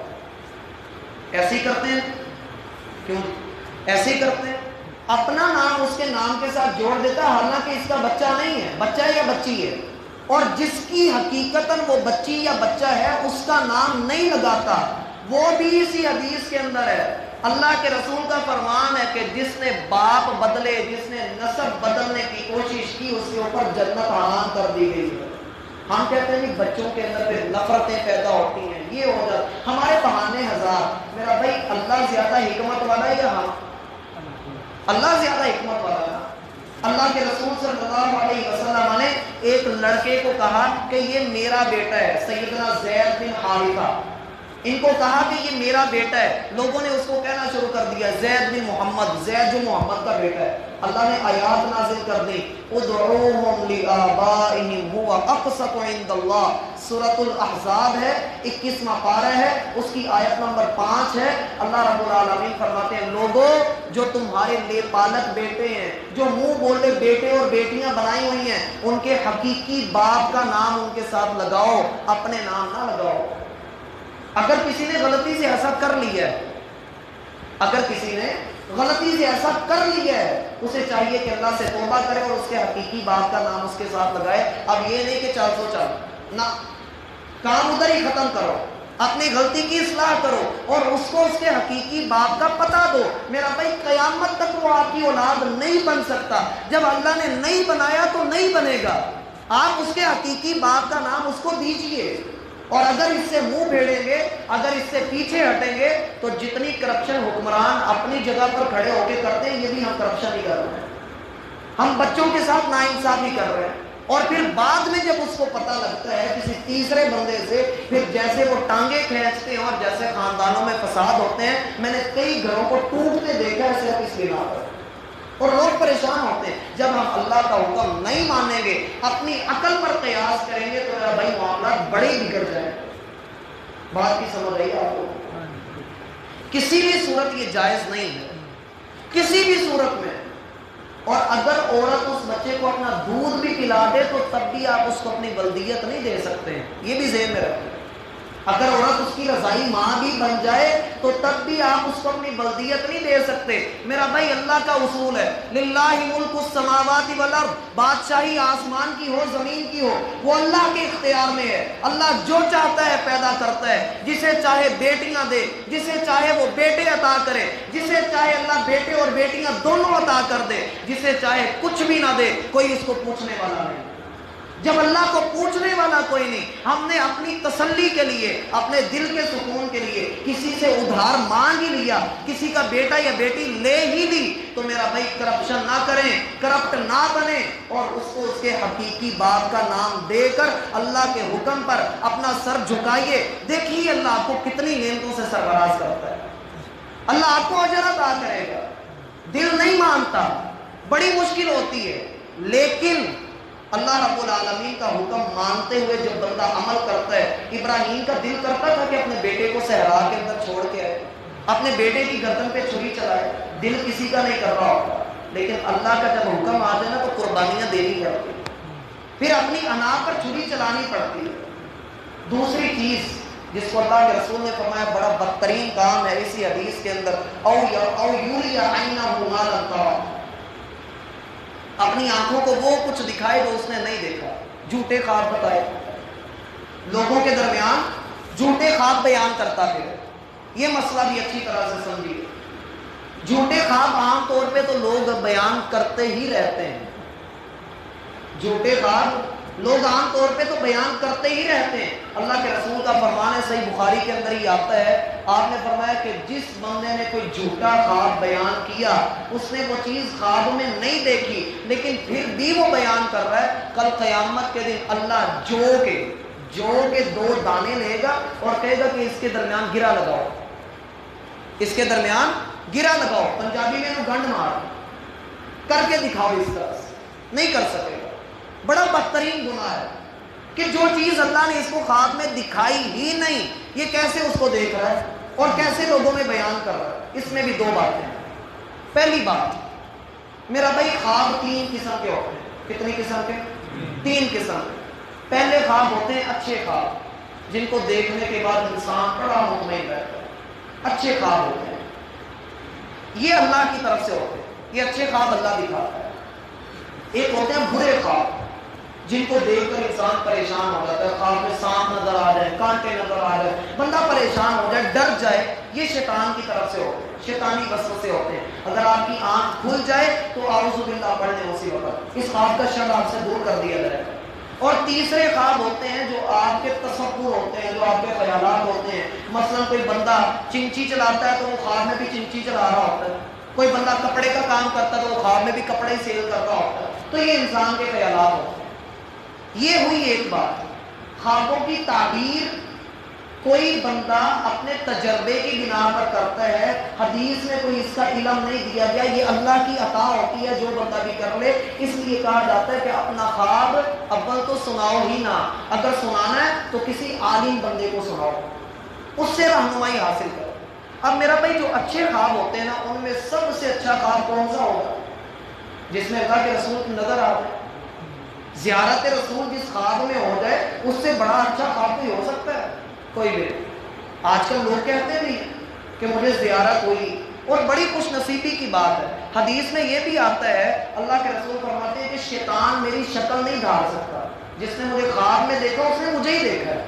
ایسے ہی کرتے ہیں۔ کیوں ایسے ہی کرتے ہیں؟ اپنا نام اس کے نام کے ساتھ جوڑ دیتا ہے، حالانکہ اس کا بچہ نہیں ہے، بچہ یا بچی ہے، اور جس کی حقیقتاً وہ بچی یا بچہ ہے اس کا نام نہیں لگاتا، وہ بھی اسی حدیث کے اندر ہے۔ اللہ کے رسول کا فرمان ہے کہ جس نے باپ بدلے، جس نے نسب بدلنے کی کوشش کی، اس کے اوپر جنت حرام کر دی گئی ہے۔ ہم کہتے ہیں کہ بچوں کے اندر پھر نفرتیں پیدا ہوتی ہیں، یہ ہو جاتا، ہمارے بہانے ہزار۔ میرا بھائی اللہ زیادہ حکمت والا ہے یا ہم؟ اللہ زیادہ حکمت والا ہے۔ اللہ کے رسول صلی اللہ علیہ وسلم نے ایک لڑکے کو کہا کہ یہ میرا بیٹا ہے، سیدنا زید بن حارثہ، ان کو کہا کہ یہ میرا بیٹا ہے۔ لوگوں نے اس کو کہنا شروع کر دیا زید بن محمد، زید جو محمد کا بیٹا ہے۔ اللہ نے آیات نازل کر دی، ادعوہم لآبائہم هو اقسط عند اللہ، سورۃ الاحزاب ہے، 21واں پارہ ہے، اس کی آیت نمبر 5 ہے۔ اللہ رب العالمین فرماتے ہیں لوگوں جو تمہارے لے پالک بیٹے ہیں، جو منہ بولے بیٹے اور بیٹیاں بنائی ہوئی ہیں، ان کے حقیقی باپ کا نام ان کے ساتھ لگاؤ، اپنے نام نہ لگاؤ۔ اگر کسی نے غلطی سے ایسا کر لیا ہے، اگر کسی نے غلطی سے ایسا کر لیا ہے، اسے چاہیے کہ اللہ سے توبہ کرے اور اس کے حقیقی باپ کا نام اس کے ساتھ لگائے۔ اب یہ نہیں کہ 404 نہ، کام ادھر ہی ختم کرو، اپنی غلطی کی اصلاح کرو اور اس کو اس کے حقیقی باپ کا پتہ دو۔ میرا بھائی قیامت تک وہ آپ کی اولاد نہیں بن سکتا، جب اللہ نے نہیں بنایا تو نہیں بنے گا۔ آپ اس کے حقیقی باپ کا نام اس کو دیجئے، اور اگر اس سے منہ پھیریں گے، اگر اس سے پیچھے ہٹیں گے تو جتنی کرپشن حکمران اپنی جگہ پر کھڑے ہو کے کرتے ہیں، یہ بھی ہم کرپشن ہی کر رہے ہیں، ہم بچوں کے ساتھ ناانصافی کر رہے ہیں۔ اور پھر بعد میں جب اس کو پتہ لگتا ہے کسی تیسرے بندے سے، پھر جیسے وہ ٹانگیں کھینچتے ہیں اور جیسے خاندانوں میں فساد ہوتے ہیں، میں نے کئی گھروں کو ٹوٹتے دیکھا ہے صرف اس بنا پر، اور لوگ پریشان ہوتے ہیں۔ جب ہم اللہ کا حکم نہیں مانیں گے، اپنی عقل پر قیاس کریں گے تو میرا بھائی معاملات بڑے بگڑ جائیں۔ بات کی سمجھ رہی ہے آپ کو؟ کسی بھی صورت یہ جائز نہیں ہے، کسی بھی صورت میں۔ اور اگر عورت اس بچے کو اپنا دودھ بھی پلا دے تو تب بھی آپ اس کو اپنی ولدیت نہیں دے سکتے ہیں، یہ بھی ذہن میں رکھیں۔ اگر عورت اس کی رضائی ماں بھی بن جائے تو تب بھی آپ اس کو اپنی بلدیت نہیں دے سکتے۔ میرا بھائی اللہ کا اصول ہے، للہ ملک السماوات والارض، بادشاہی آسمان کی ہو زمین کی ہو وہ اللہ کے اختیار میں ہے۔ اللہ جو چاہتا ہے پیدا کرتا ہے، جسے چاہے بیٹیاں دے، جسے چاہے وہ بیٹے عطا کرے، جسے چاہے اللہ بیٹے اور بیٹیاں دونوں عطا کر دے، جسے چاہے کچھ بھی نہ دے، کوئی اس کو پوچھنے والا نہیں۔ جب اللہ کو پوچھنے والا کوئی نہیں، ہم نے اپنی تسلی کے لیے، اپنے دل کے سکون کے لیے کسی سے ادھار مانگ ہی لیا، کسی کا بیٹا یا بیٹی لے ہی لی، تو میرا بھائی کرپشن نہ کریں، کرپٹ نہ بنیں، اور اس کو اس کے حقیقی باپ کا نام دے کر اللہ کے حکم پر اپنا سر جھکائیے۔ دیکھیے اللہ آپ کو کتنی نعمتوں سے سرفراز کرتا ہے، اللہ آپ کو اجر عطا کرے گا۔ دل نہیں مانتا، بڑی مشکل ہوتی ہے، لیکن اللہ رب العالمین کا حکم مانتے ہوئے جب بندہ عمل کرتا ہے۔ ابراہیم کا دل کرتا تھا کہ اپنے بیٹے کو صحرا کے اندر چھوڑ کے آئے، اپنے بیٹے کی گردن پہ چھری چلائے، دل کسی کا نہیں کر رہا ہوتا، لیکن اللہ کا جب حکم آ جائے نا تو قربانیاں دینی پڑتی، پھر اپنی انا پر چھری چلانی پڑتی ہے۔ دوسری چیز جس کو اللہ کے رسول نے فرمایا بڑا بدترین کام ہے اسی حدیث کے اندر، او یولیا عینہ ما لم ترى، اپنی آنکھوں کو وہ کچھ دکھائے جو اس نے نہیں دیکھا، جھوٹے خواب بتائے، لوگوں کے درمیان جھوٹے خواب بیان کرتا پھر۔ یہ مسئلہ بھی اچھی طرح سے سمجھیے، جھوٹے خواب عام طور پہ تو لوگ بیان کرتے ہی رہتے ہیں، جھوٹے خواب لوگ عام طور پہ تو بیان کرتے ہی رہتے ہیں۔ اللہ کے رسول کا فرمان ہے، صحیح بخاری کے اندر ہی آتا ہے، آپ نے فرمایا کہ جس بندے نے کوئی جھوٹا خواب بیان کیا، اس نے وہ چیز خواب میں نہیں دیکھی لیکن پھر بھی وہ بیان کر رہا ہے، کل قیامت کے دن اللہ جو کے 2 دانے لے گا اور کہے گا کہ اس کے درمیان گرا لگاؤ، اس کے درمیان گرا لگاؤ، پنجابی میں گنڈ مار کر کے دکھاؤ، اس طرح سے نہیں کر سکے گا۔ بڑا بدترین گناہ ہے کہ جو چیز اللہ نے اس کو خواب میں دکھائی ہی نہیں، یہ کیسے اس کو دیکھ رہا ہے اور کیسے لوگوں میں بیان کر رہا ہے۔ اس میں بھی 2 باتیں ہیں۔ پہلی بات میرا بھائی، خواب 3 قسم کے ہوتے ہیں۔ کتنی قسم کے؟ 3 قسم کے۔ پہلے خواب ہوتے ہیں اچھے خواب، جن کو دیکھنے کے بعد انسان بڑا مطمئن رہتا ہے، اچھے خواب ہوتے ہیں۔ یہ اللہ کی طرف سے ہوتے ہیں، یہ اچھے خواب اللہ دکھاتا ہے۔ ایک ہوتے ہیں برے خواب، جن کو دیکھ کر انسان پریشان ہو جاتا ہے، خواب میں سانپ نظر آ جائے، کانٹے نظر آ جائے، بندہ پریشان ہو جائے، ڈر جائے، یہ شیطان کی طرف سے ہوتے ہیں، شیطانی وسوسے ہوتے ہیں۔ اگر آپ کی آنکھ کھل جائے تو اعوذ باللہ پڑھ لیں اسی وقت، اس خواب کا شر آپ سے دور کر دیا جائے گا۔ اور تیسرے خواب ہوتے ہیں جو آپ کے تصور ہوتے ہیں، جو آپ کے خیالات ہوتے ہیں۔ مثلا کوئی بندہ چنچی چلاتا ہے تو وہ خواب میں بھی چنچی چلا رہا ہوتا ہے، کوئی بندہ کپڑے کا کام کرتا ہے تو وہ خواب میں بھی کپڑے ہی سیل کر رہا ہوتا ہے۔ تو یہ انسان کے خیالات ہوتے ہیں۔ یہ ہوئی ایک بات، خوابوں کی تعبیر کوئی بندہ اپنے تجربے کی بنا پر کرتا ہے، حدیث میں کوئی اس کا علم نہیں دیا گیا، یہ اللہ کی عطا ہوتی ہے، جو بندہ بھی کر لے۔ اس لیے کہا جاتا ہے کہ اپنا خواب اول تو سناؤ ہی نہ، اگر سنانا ہے تو کسی عالم بندے کو سناؤ، اس سے رہنمائی حاصل کرو۔ اب میرا بھائی جو اچھے خواب ہوتے ہیں نا، ان میں سب سے اچھا خواب کون سا ہوگا؟ جس میں اللہ کے رسول کی نظر آتا ہے، زیارت رسول جس خواب میں ہو جائے، اس سے بڑا اچھا خواب کوئی ہو سکتا ہے؟ کوئی بھی۔ آج کل لوگ کہتے بھی کہ مجھے زیارت ہوئی، اور بڑی خوش نصیبی کی بات ہے۔ حدیث میں یہ بھی آتا ہے، اللہ کے رسول فرماتے ہیں کہ شیطان میری شکل نہیں دھار سکتا، جس نے مجھے خواب میں دیکھا اس نے مجھے ہی دیکھا ہے۔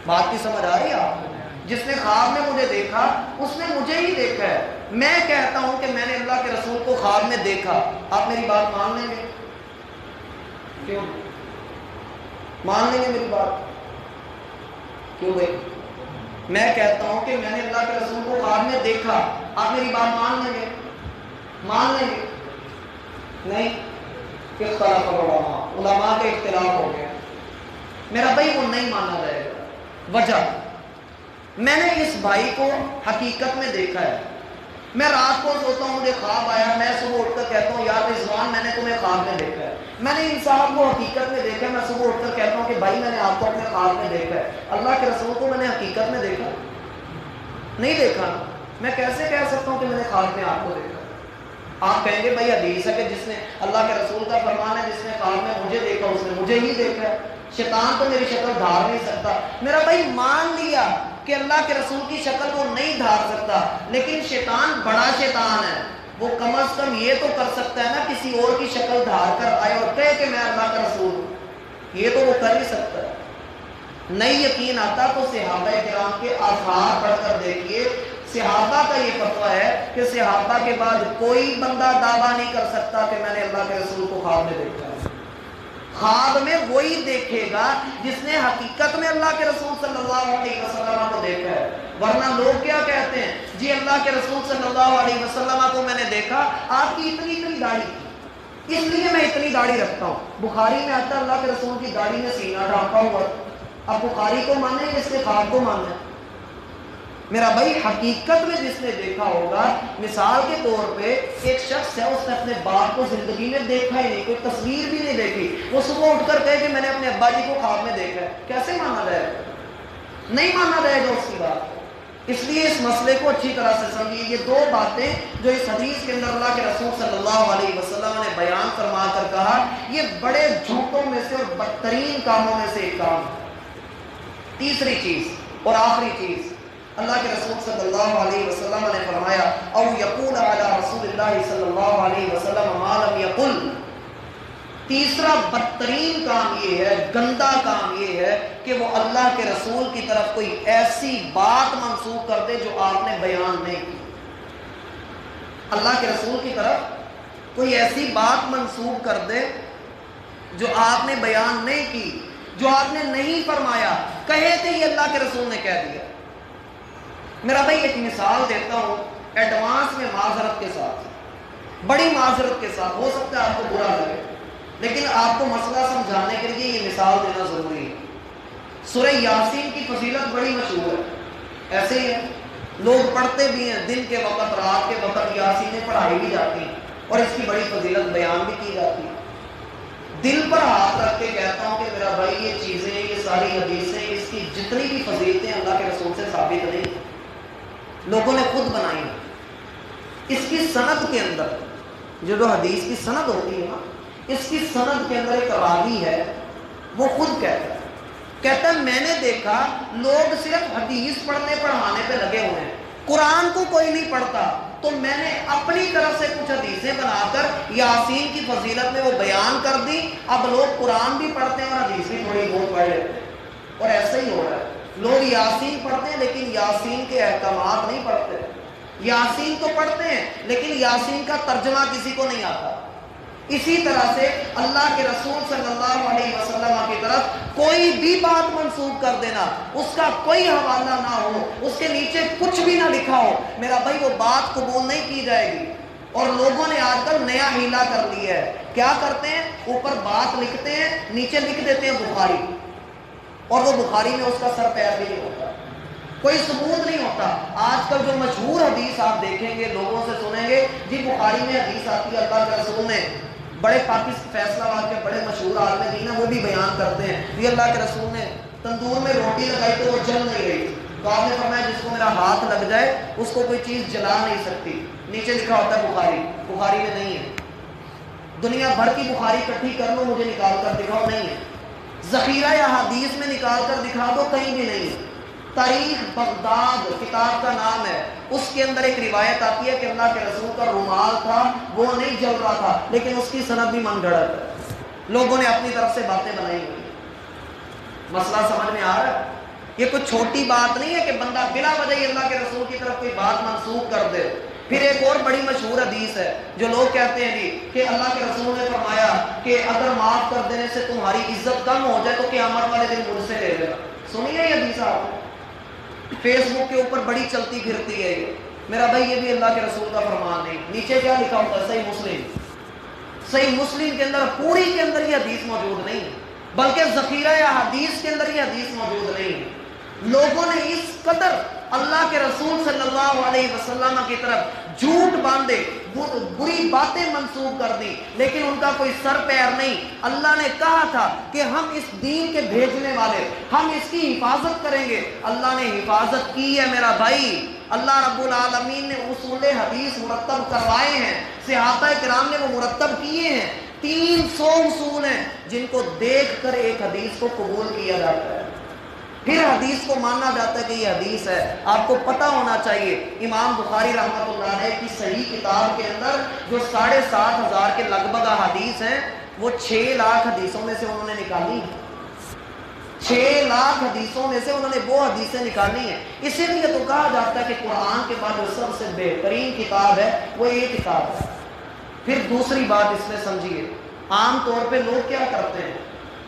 بات کی سمجھ آ رہی ہے آپ کو؟ جس نے خواب میں مجھے دیکھا اس نے مجھے ہی دیکھا ہے۔ میں کہتا ہوں کہ میں نے اللہ کے رسول کو خواب میں دیکھا، آپ میری بات مان لیں گے؟ کیوں مان لیں گے میری بات؟ کیوں بھائی؟ میں کہتا ہوں کہ میں نے اللہ کے رسول کو خواب میں دیکھا، آپ میری بات مان لیں گے؟ مان لیں گے؟ نہیں، اختلاف علماء کے اختلاف ہو گیا، میرا بھائی وہ نہیں مانا جائے گا۔ وجہ، میں نے اس بھائی کو حقیقت میں دیکھا ہے۔ میں رات کو سوتا ہوں، مجھے خواب آیا، میں صبح اٹھ کر کہتا ہوں یار رضوان میں نے تمہیں خواب میں دیکھا ہے۔ میں نے ان صاحب کو حقیقت میں دیکھا ہے، میں صبح اٹھ کر کہتا ہوں کہ بھائی میں نے آپ کو اپنے خواب میں دیکھا ہے۔ اللہ کے رسول کو میں نے حقیقت میں دیکھا نہیں دیکھا، میں کیسے کہہ سکتا ہوں کہ میں نے خواب میں آپ کو دیکھا؟ آپ کہیں گے بھائی حدیث ہے کہ جس نے، اللہ کے رسول کا فرمان ہے جس نے خواب میں مجھے دیکھا اس نے مجھے ہی دیکھا ہے، شیطان تو میری شکل دھار نہیں سکتا۔ میرا بھائی مان لیا کہ اللہ کے رسول کی شکل وہ نہیں دھار سکتا، لیکن شیطان بڑا شیطان ہے، وہ کم از کم یہ تو کر سکتا ہے نا، کسی اور کی شکل دھار کر آئے اور کہے کہ میں اللہ کا رسول ہوں، یہ تو وہ کر ہی سکتا ہے۔ نہیں یقین آتا تو صحابہ کرام کے آثار پڑھ کر دیکھیے، صحابہ کا یہ فتویٰ ہے کہ صحابہ کے بعد کوئی بندہ دعویٰ نہیں کر سکتا کہ میں نے اللہ کے رسول کو خواب میں دیکھا ہے۔ خواب میں وہی دیکھے گا جس نے حقیقت میں اللہ کے رسول صلی اللہ علیہ وسلم کو دیکھا ہے، ورنہ لوگ کیا کہتے ہیں، جی اللہ کے رسول صلی اللہ علیہ وسلم کو میں نے دیکھا، آپ کی اتنی داڑھی تھی اس لیے میں اتنی داڑھی رکھتا ہوں۔ بخاری میں آتا ہے اللہ کے رسول کی داڑھی میں سینہ ڈھانپا ہوا۔ اب بخاری کو ماننا ہے اس کے خواب کو ماننا ہے؟ میرا بھائی حقیقت میں جس نے دیکھا ہوگا، مثال کے طور پہ ایک شخص ہے، اس نے اپنے باپ کو زندگی میں دیکھا ہی نہیں، کوئی تصویر بھی نہیں دیکھی، وہ صبح اٹھ کر کہے کہ میں نے اپنے ابا جی کو خواب میں دیکھا ہے، کیسے مانا جائے گا؟ نہیں مانا جائے گا اس کی بات۔ اس لیے اس مسئلے کو اچھی طرح سے سمجھیے۔ یہ دو باتیں جو اس حدیث کے اندر اللہ کے رسول صلی اللہ علیہ وسلم نے بیان فرما کر کہا، یہ بڑے جھوٹوں میں سے اور بدترین کاموں میں سے ایک کام ہے۔ تیسری چیز اور آخری چیز، اللہ کے رسول صلی اللہ علیہ وسلم نے فرمایا او یقول علی رسول اللہ صلی اللہ علیہ وسلم ما لم یقل۔ تیسرا بدترین کام یہ ہے، گندا کام یہ ہے کہ وہ اللہ کے رسول کی طرف کوئی ایسی بات منسوب کر دے جو آپ نے بیان نہیں کی۔ اللہ کے رسول کی طرف کوئی ایسی بات منسوب کر دے جو آپ نے بیان نہیں کی، جو آپ نے نہیں فرمایا، کہے تھے یہ اللہ کے رسول نے کہہ دیا۔ میرا بھائی ایک مثال دیتا ہوں ایڈوانس میں، معذرت کے ساتھ، بڑی معذرت کے ساتھ، ہو سکتا ہے آپ کو برا لگے لیکن آپ کو مسئلہ سمجھانے کے لیے یہ مثال دینا ضروری ہے۔ سورہ یاسین کی فضیلت بڑی مشہور ہے، ایسے ہی ہے، لوگ پڑھتے بھی ہیں، دن کے وقت رات کے وقت یاسینیں پڑھائی بھی جاتی ہیں اور اس کی بڑی فضیلت بیان بھی کی جاتی ہے۔ دل پر ہاتھ رکھ کے کہتا ہوں کہ میرا بھائی یہ چیزیں، یہ ساری حدیثیں، اس کی جتنی بھی فضیلتیں اللہ کے رسول سے ثابت نہیں، لوگوں نے خود بنائی ہیں۔ اس کی سند کے اندر جو حدیث کی سند ہوتی ہے نا، اس کی سند کے اندر ایک راوی ہے، وہ خود کہتا ہے میں نے دیکھا لوگ صرف حدیث پڑھنے پڑھانے پہ لگے ہوئے ہیں، قرآن کو کوئی نہیں پڑھتا، تو میں نے اپنی طرف سے کچھ حدیثیں بنا کر یاسین کی فضیلت میں وہ بیان کر دی. اب لوگ قرآن بھی پڑھتے ہیں اور حدیث بھی تھوڑی بہت پڑھ لیتے ہیں, اور ایسا ہی ہو رہا ہے. لوگ یاسین پڑھتے ہیں لیکن یاسین کے احکامات نہیں پڑھتے. یاسین تو پڑھتے ہیں لیکن یاسین کا ترجمہ کسی کو نہیں آتا. اسی طرح سے اللہ کے رسول صلی اللہ علیہ وسلم کی طرف کوئی بھی بات منسوب کر دینا, اس کا کوئی حوالہ نہ ہو, اس کے نیچے کچھ بھی نہ لکھا ہو, میرا بھائی وہ بات قبول نہیں کی جائے گی. اور لوگوں نے آج کل نیا ہیلا کر لیا ہے. کیا کرتے ہیں, اوپر بات لکھتے ہیں, نیچے لکھ دیتے ہیں بخاری, اور وہ بخاری میں اس کا سر پیر بھی نہیں ہوتا, کوئی ثبوت نہیں ہوتا. آج کل جو مشہور حدیث آپ دیکھیں گے, لوگوں سے سنیں گے, جی بخاری میں حدیث آتی ہے, اللہ کے رسول نے, بڑے پاکستان فیصلہ آباد کے بڑے مشہور عالم دین ہیں, وہ بھی بیان کرتے ہیں, یہ اللہ کے رسول نے تندور میں روٹی لگائی تو وہ جل نہیں رہی, تو آپ نے فرمایا جس کو میرا ہاتھ لگ جائے اس کو کوئی چیز جلا نہیں سکتی. نیچے لکھا ہوتا ہے بخاری, بخاری میں نہیں ہے. دنیا بھر کی بخاری اکٹھی کر لو, مجھے نکال کر دکھاؤ, نہیں ہے. ذخیرہ یا حدیث میں نکال کر دکھا دو, کہیں بھی نہیں ہے. تاریخ بغداد کتاب کا نام ہے, اس کے اندر ایک روایت آتی ہے کہ اللہ کے رسول کا رومال تھا, وہ نہیں جل رہا تھا, لیکن اس کی سند بھی من گھڑت ہے. لوگوں نے اپنی طرف سے باتیں بنائی ہوئی. مسئلہ سمجھ میں آ رہا ہے؟ یہ کوئی چھوٹی بات نہیں ہے کہ بندہ بلا وجہ ہی اللہ کے رسول کی طرف کوئی بات منسوخ کر دے. پھر ایک اور بڑی مشہور حدیث ہے جو لوگ کہتے ہیں جی کہ اللہ کے رسول نے فرمایا کہ اگر معاف کر دینے سے تمہاری عزت کم ہو جائے تو قیامت والے دن مجھ سے لے لینا. سنیے یہ حدیث آپ فیس بک کے اوپر بڑی چلتی پھرتی ہے. یہ میرا بھائی یہ بھی اللہ کے رسول کا فرمان نہیں. نیچے کیا لکھا ہوتا ہے, صحیح مسلم, صحیح مسلم کے اندر پوری کے اندر یہ حدیث موجود نہیں ہے, بلکہ ذخیرہ یا حدیث کے اندر یہ حدیث موجود نہیں ہے. لوگوں نے اس قدر اللہ کے رسول صلی اللہ علیہ وسلم کی طرف جھوٹ باندھے, بری باتیں منسوخ کر دی, لیکن ان کا کوئی سر پیر نہیں. اللہ نے کہا تھا کہ ہم اس دین کے بھیجنے والے, ہم اس کی حفاظت کریں گے. اللہ نے حفاظت کی ہے میرا بھائی. اللہ رب العالمین نے اصول حدیث مرتب کروائے ہیں, صحابہ کرام نے وہ مرتب کیے ہیں. 300 اصول ہیں جن کو دیکھ کر ایک حدیث کو قبول کیا جاتا ہے, پھر حدیث کو ماننا جاتا ہے کہ یہ حدیث ہے. آپ کو پتہ ہونا چاہیے امام بخاری رحمۃ اللہ علیہ کی صحیح کتاب کے اندر جو 7,500 کے لگ بھگ حدیث ہیں, وہ 6 لاکھ حدیثوں میں سے انہوں نے نکالی ہیں. 6 لاکھ حدیثوں میں سے انہوں نے وہ حدیثیں نکالی ہیں. اسی لیے تو کہا جاتا ہے کہ قرآن کے بعد جو سب سے بہترین کتاب ہے وہ یہ کتاب ہے. پھر دوسری بات اس میں سمجھیے, عام طور پہ لوگ کیا کرتے ہیں,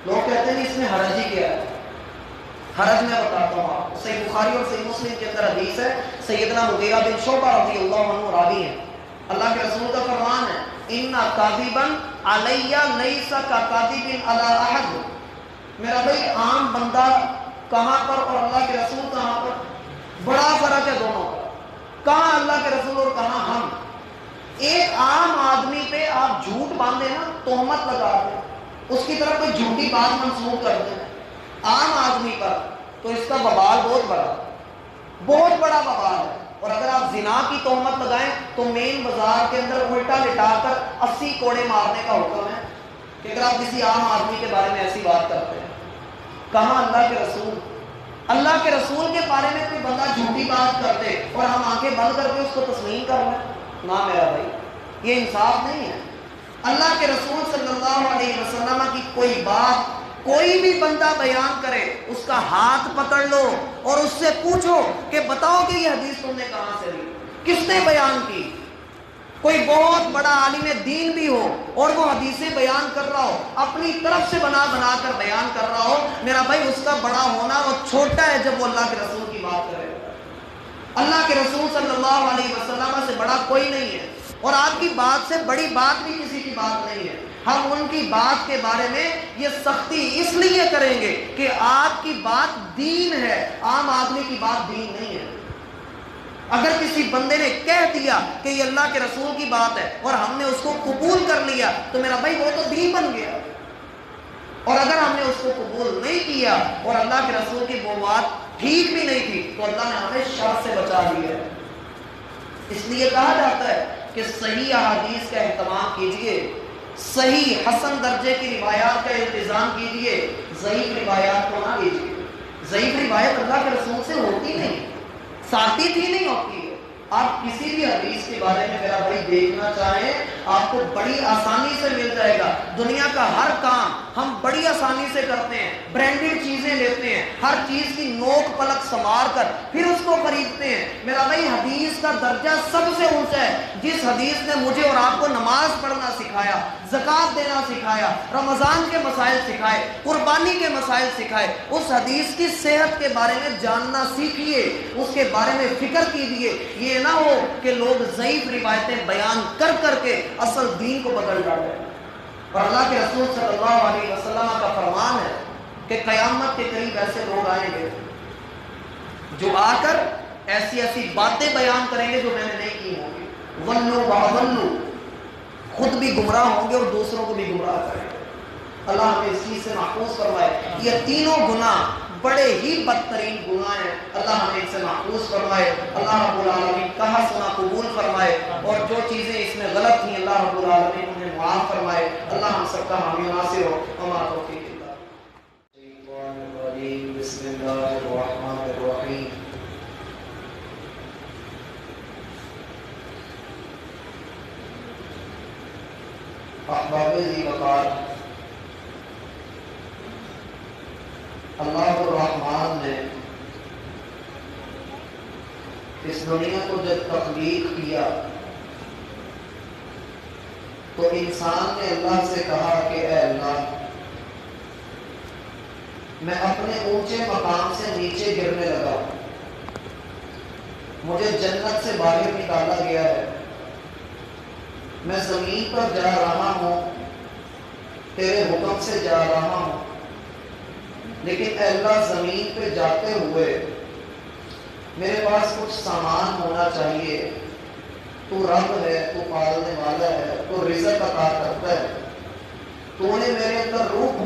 لوگ کہتے ہیں اس میں حرج ہی کیا ہے. حرج میں بتاتا ہوں آپ کو, صحیح بخاری اور صحیح مسلم کے اندر حدیث ہے, سیدنا مغیرہ بن شعبہ رضی اللہ عنہ راوی ہیں. اللہ کے رسول کا فرمان ہے, ان کاذبا علی لیس ککاذب علی احد. میرا بھائی عام بندہ کہاں پر اور اللہ کے رسول کہاں پر, بڑا فرق ہے دونوں کا. کہاں اللہ کے رسول اور کہاں ہم. ایک عام آدمی پہ آپ جھوٹ باندھے نا, تہمت لگا دیں, اس کی طرف کوئی جھوٹی بات منسوخ کر دیں عام آدمی پر, تو اس کا وبال بہت بڑا وبال ہے. اور اگر آپ زنا کی تہمت لگائیں تو مین بازار کے اندر الٹا لٹا کر 80 کوڑے مارنے کا حکم ہے کہ اگر آپ کسی عام آدمی کے بارے میں ایسی بات کرتے ہیں. کہاں اللہ کے رسول, اللہ کے رسول کے بارے میں کوئی بندہ جھوٹی بات کر دے اور ہم آنکھیں بند کر کے اس کو تسلیم کر لیں, نہ میرا بھائی یہ انصاف نہیں ہے. اللہ کے رسول صلی اللہ علیہ وسلم کی کوئی بات کوئی بھی بندہ بیان کرے, اس کا ہاتھ پکڑ لو اور اس سے پوچھو کہ بتاؤ کہ یہ حدیث تم نے کہاں سے لی, کس نے بیان کی. کوئی بہت بڑا عالم دین بھی ہو اور وہ حدیثیں بیان کر رہا ہو, اپنی طرف سے بنا کر بیان کر رہا ہو, میرا بھائی اس کا بڑا ہونا وہ چھوٹا ہے جب وہ اللہ کے رسول کی بات کرے. اللہ کے رسول صلی اللہ علیہ وسلم سے بڑا کوئی نہیں ہے, اور آپ کی بات سے بڑی بات بھی کسی کی بات نہیں ہے. ہم ان کی بات کے بارے میں یہ سختی اس لیے کریں گے کہ آپ کی بات دین ہے, عام آدمی کی بات دین نہیں ہے. اگر کسی بندے نے کہہ دیا کہ یہ اللہ کے رسول کی بات ہے اور ہم نے اس کو قبول کر لیا تو میرا بھائی وہ تو دین بن گیا. اور اگر ہم نے اس کو قبول نہیں کیا اور اللہ کے رسول کی وہ بات ٹھیک بھی نہیں تھی تو اللہ نے ہمیں شر سے بچا لیا ہے. اس لیے کہا جاتا ہے کہ صحیح احادیث کا اہتمام کیجئے, صحیح حسن درجے کی روایات کا التزام کیجئے, ضعیف روایات کو نہ لیجئے. ضعیف روایت اللہ کے رسول سے ہوتی نہیں, ثابت ہی نہیں ہوتی ہے. آپ کسی بھی حدیث کے بارے میں میرا بھائی دیکھنا چاہیں آپ کو بڑی آسانی سے مل جائے گا. دنیا کا ہر کام ہم بڑی آسانی سے کرتے ہیں, برانڈڈ چیزیں لیتے ہیں, ہر چیز کی نوک پلک سنوار کر پھر اس کو خریدتے ہیں. میرا بھائی حدیث کا درجہ سب سے اونچا ہے. جس حدیث نے مجھے اور آپ کو نماز پڑھنا سکھایا, زکوٰۃ دینا سکھایا, رمضان کے مسائل سکھائے, قربانی کے مسائل سکھائے, اس حدیث کی صحت کے بارے میں جاننا سیکھیے, اس کے بارے میں فکر کیجیے. یہ نہ ہو کہ لوگ ضعیف روایتیں بیان کر کر کے اصل دین کو بدل ڈالیں. اور اللہ کے رسول صلی اللہ علیہ وسلم کا فرمان ہے کہ قیامت کے قریب ایسے لوگ آئیں گے جو آ کر ایسی ایسی باتیں بیان کریں گے جو میں نے نہیں کی ہوں گی. ولو وَأَضَلُّ, خود بھی گمراہ ہوں گے اور دوسروں کو بھی گمراہ کریں گے. اللہ ہمیں اس چیز سے محفوظ فرمائے. یہ تینوں گناہ بڑے ہی بدترین گناہ ہیں, اللہ ہمیں ان سے محفوظ فرمائے. اللہ رب العالمین کہا سنا قبول فرمائے, اور جو چیزیں اس میں غلط تھیں اللہ رب العالمین انہیں معاف فرمائے. اللہ ہم سب کا حامی و ناصر ہو. وما توفیق الا باللہ. بسم اللہ الرحمن الرحیم. احباب ذی وقار, اللہ الرحمن نے اس دنیا کو جب تخلیق کیا تو انسان نے اللہ سے کہا کہ اے اللہ, میں اپنے اونچے مقام سے نیچے گرنے لگا, مجھے جنت سے باہر نکالا گیا ہے, میں زمین پر جا رہا ہوں, تیرے حکم سے جا رہا ہوں, لیکن اے اللہ زمین پہ جاتے ہوئے میرے پاس کچھ سامان ہونا چاہیے. تو رب ہے, تو پالنے والا ہے, تو رزق عطا کرتا ہے, تو نے میرے اندر روح